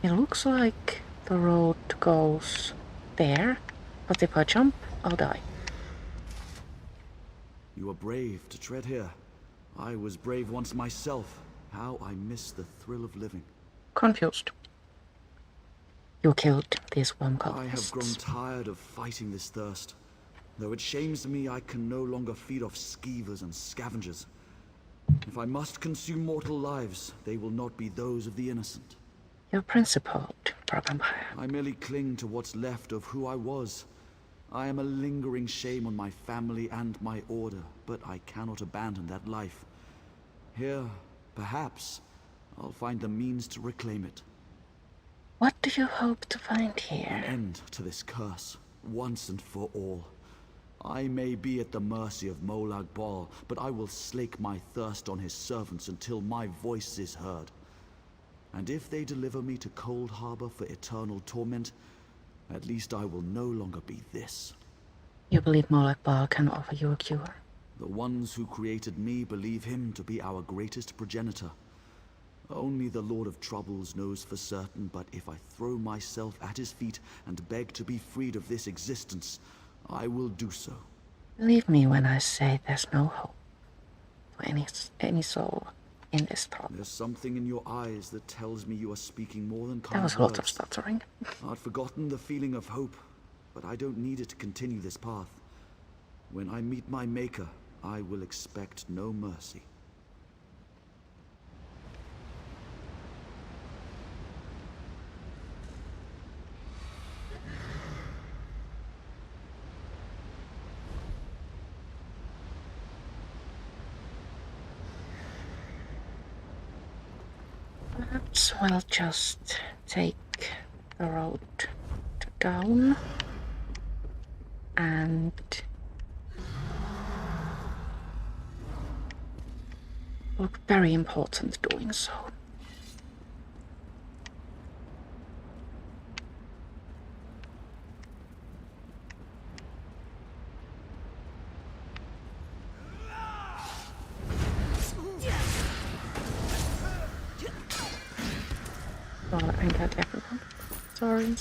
It looks like the road goes there, but if I jump, I'll die. You are brave to tread here. I was brave once myself. How I miss the thrill of living. Confused. You killed these worm cultists. I have grown tired of fighting this thirst. Though it shames me, I can no longer feed off skeevers and scavengers. If I must consume mortal lives, they will not be those of the innocent. You're principled, Vvardenfell. I merely cling to what's left of who I was. I am a lingering shame on my family and my order, but I cannot abandon that life. Here, perhaps, I'll find the means to reclaim it. What do you hope to find here? An end to this curse, once and for all. I may be at the mercy of Molag Bal, but I will slake my thirst on his servants until my voice is heard. And if they deliver me to Cold Harbor for eternal torment, at least I will no longer be this. You believe Molag Bal can offer you a cure? The ones who created me believe him to be our greatest progenitor. Only the Lord of Troubles knows for certain, but if I throw myself at his feet and beg to be freed of this existence, I will do so. Believe me when I say there's no hope for any soul in this thought. There's something in your eyes that tells me you are speaking more than kind That was a lot of stuttering. I'd forgotten the feeling of hope, but I don't need it to continue this path. When I meet my maker, I will expect no mercy. Perhaps we'll just take the road to down and look very important doing so. Oh, I got everyone. Sorry.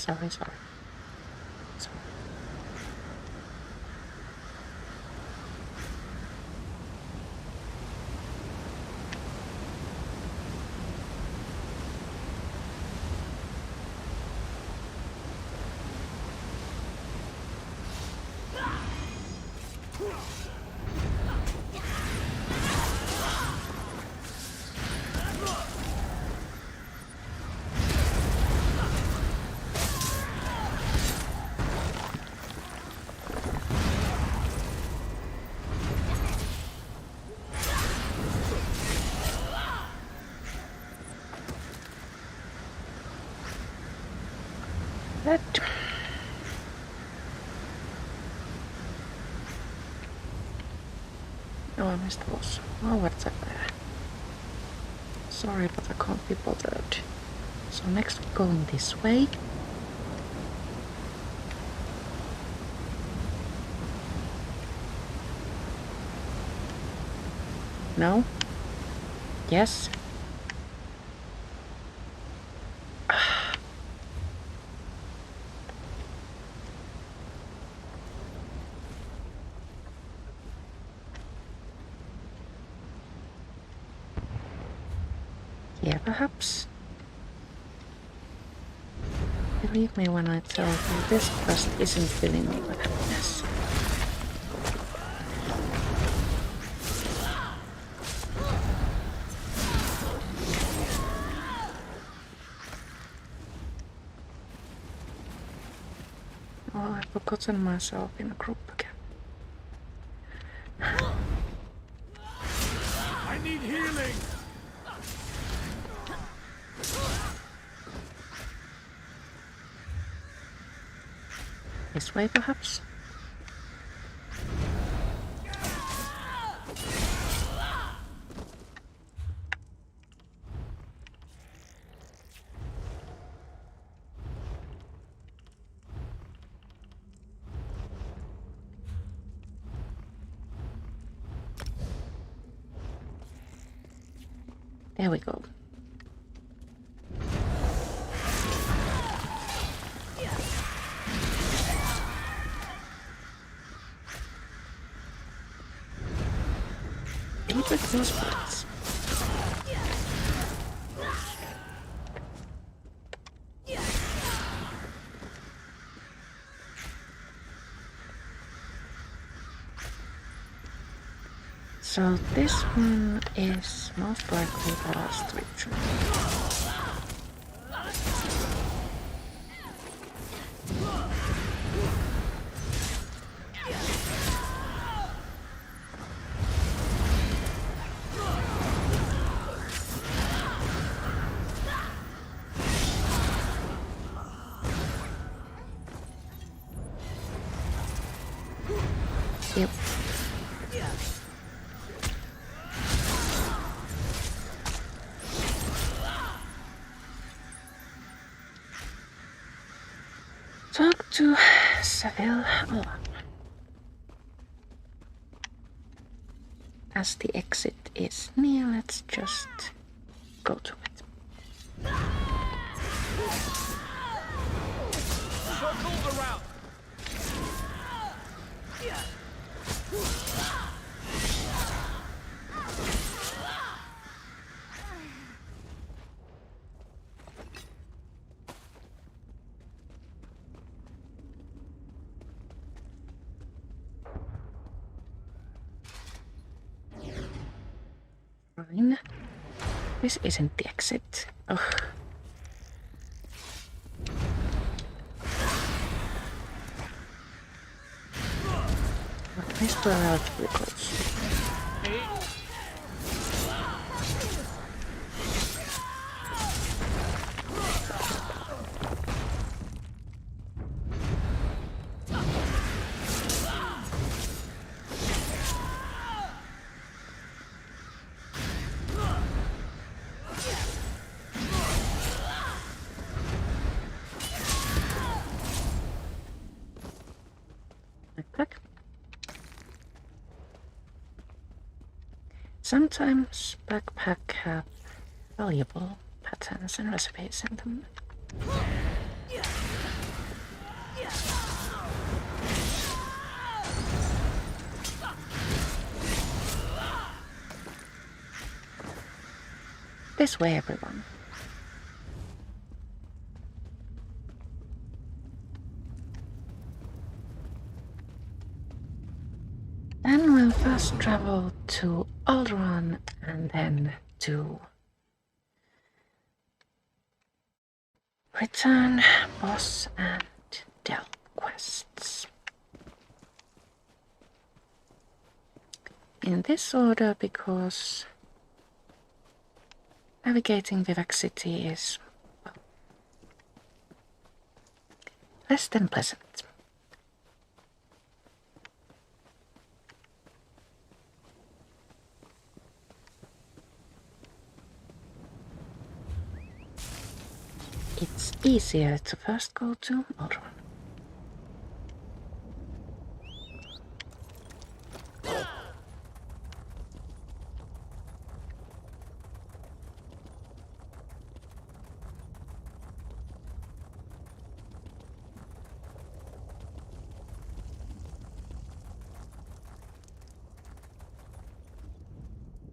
Oh, I missed the boss. Oh, what's up there? Sorry, but I can't be bothered. So next we're going this way. No? Yes? Yeah, perhaps. Believe me when I tell you this quest isn't filling me with happiness. Oh, I've forgotten myself in a group again. I need healing! This way, perhaps? There we go. Daedric War Event. So this one is most likely the last ritual. to Seville alone. As the exit is near, let's just go to it. Circle around. Fine. This isn't the exit. Ugh. Let's go relatively close. Sometimes backpacks have valuable patterns and recipes in them. This way, everyone. Then we'll first travel to Alderaan and then to return, boss, and Del quests. In this order because navigating Vvardenfell City is, well, less than pleasant. It's easier to first go to Alderaan.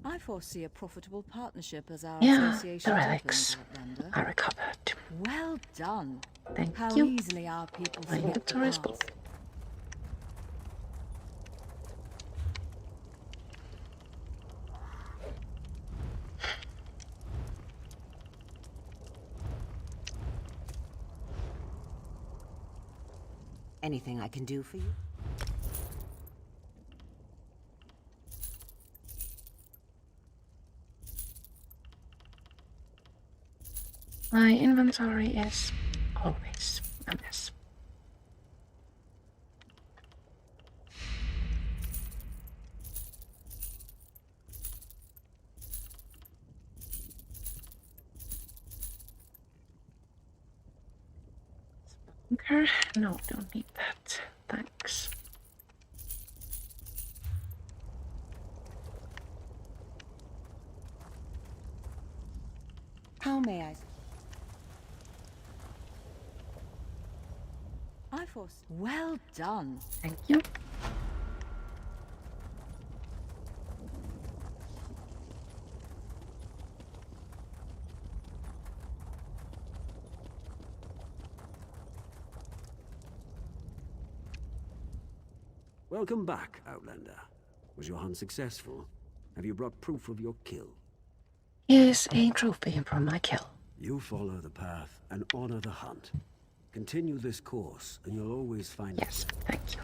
I foresee a profitable partnership as our Yeah, association the relics opens, are recovered. Well done. Thank How you. easily our people My forget the inventory is full. past. Anything I can do for you? My inventory is always a mess. Bunker? No, don't need that. Thanks. How may I? Well done. Thank you. Welcome back, Outlander. Was your hunt successful? Have you brought proof of your kill? Here's a trophy from my kill. You follow the path and honor the hunt. Continue this course, and you'll always find it. Yes, thank you.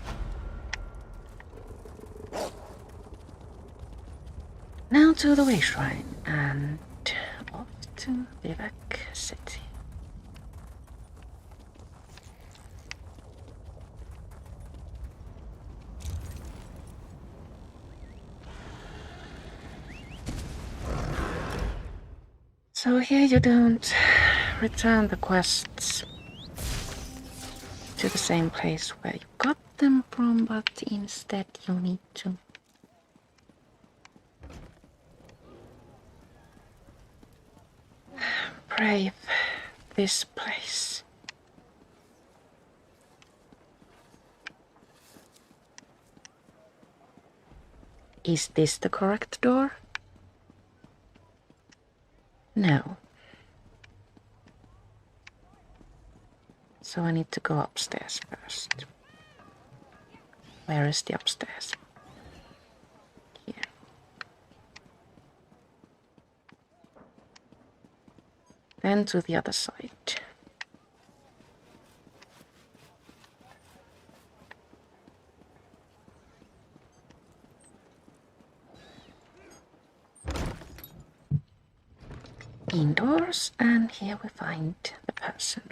Now to the Way Shrine, and off to Vvardenfell City. So here you don't return the quests to the same place where you got them from, but instead you need to brave this place. Is this the correct door? No. So I need to go upstairs first. Where is the upstairs? Here. Then to the other side. Indoors, and here we find the person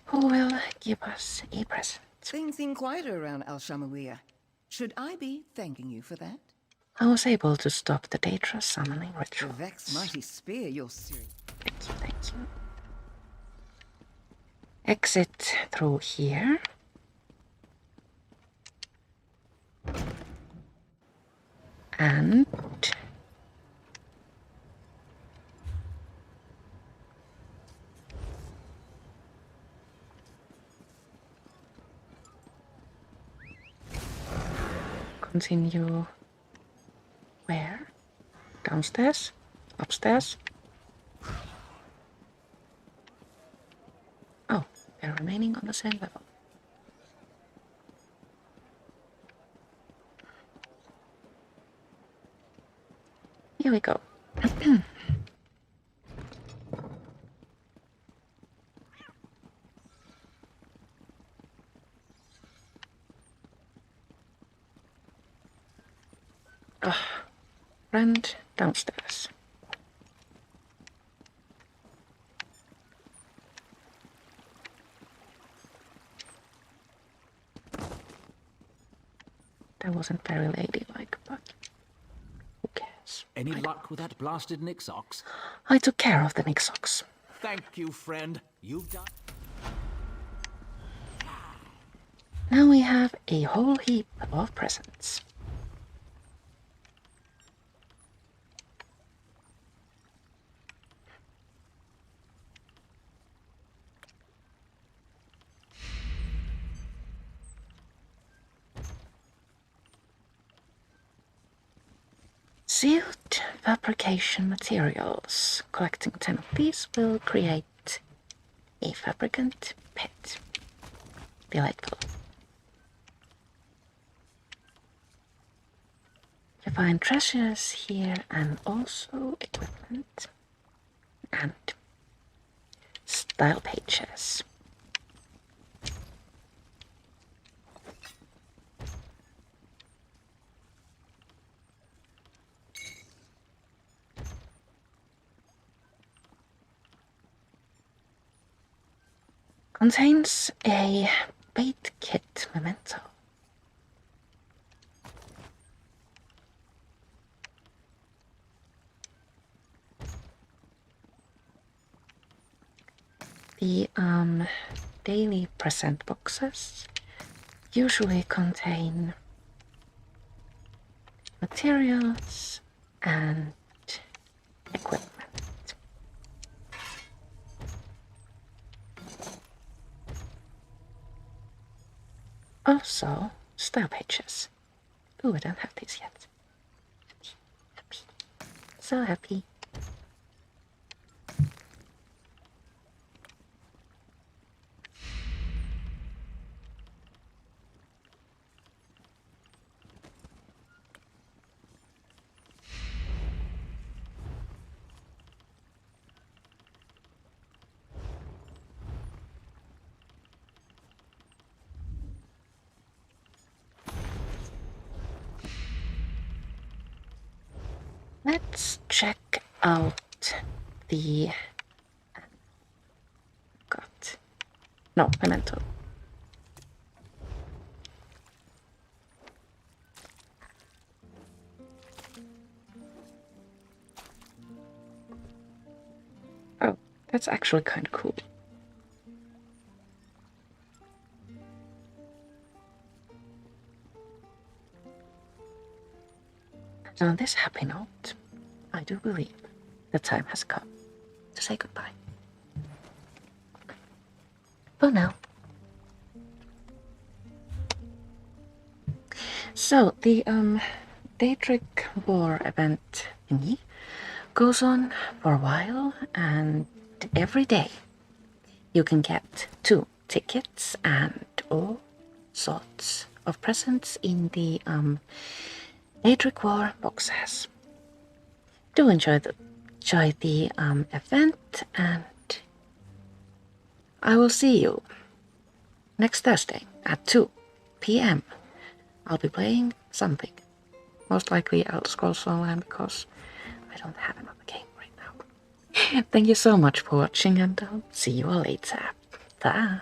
who will give us a present. Things seem quieter around Al Shamawiya. Should I be thanking you for that? I was able to stop the Daedra summoning The ritual. Vex mighty spear, you're serious. Thank you, thank you. Exit through here. And continue where? Downstairs? Upstairs? Oh, they're remaining on the same level. Here we go. Friend downstairs. That wasn't very ladylike, but who cares? Any luck with that blasted Nixox? I took care of the Nixox. Thank you, friend. You've done... Now we have a whole heap of presents. Sealed fabrication materials. Collecting 10 of these will create a fabricant pet. Delightful. You find treasures here and also equipment and style pages. Contains a bait kit memento. The daily present boxes usually contain materials and equipment. Also, style pages. Ooh, I don't have these yet. Happy. So happy. Let's check out the... No, memento. Oh, that's actually kind of cool. And on this happy note, I do believe the time has come to say goodbye. For now. So, the Daedric War Event thingy goes on for a while, and every day you can get 2 tickets and all sorts of presents in the Daedric War boxes. Do enjoy the event, and I will see you next Thursday at 2 p.m. I'll be playing something. Most likely Elder Scrolls Online, because I don't have another game right now. Thank you so much for watching, and I'll see you all later. Bye.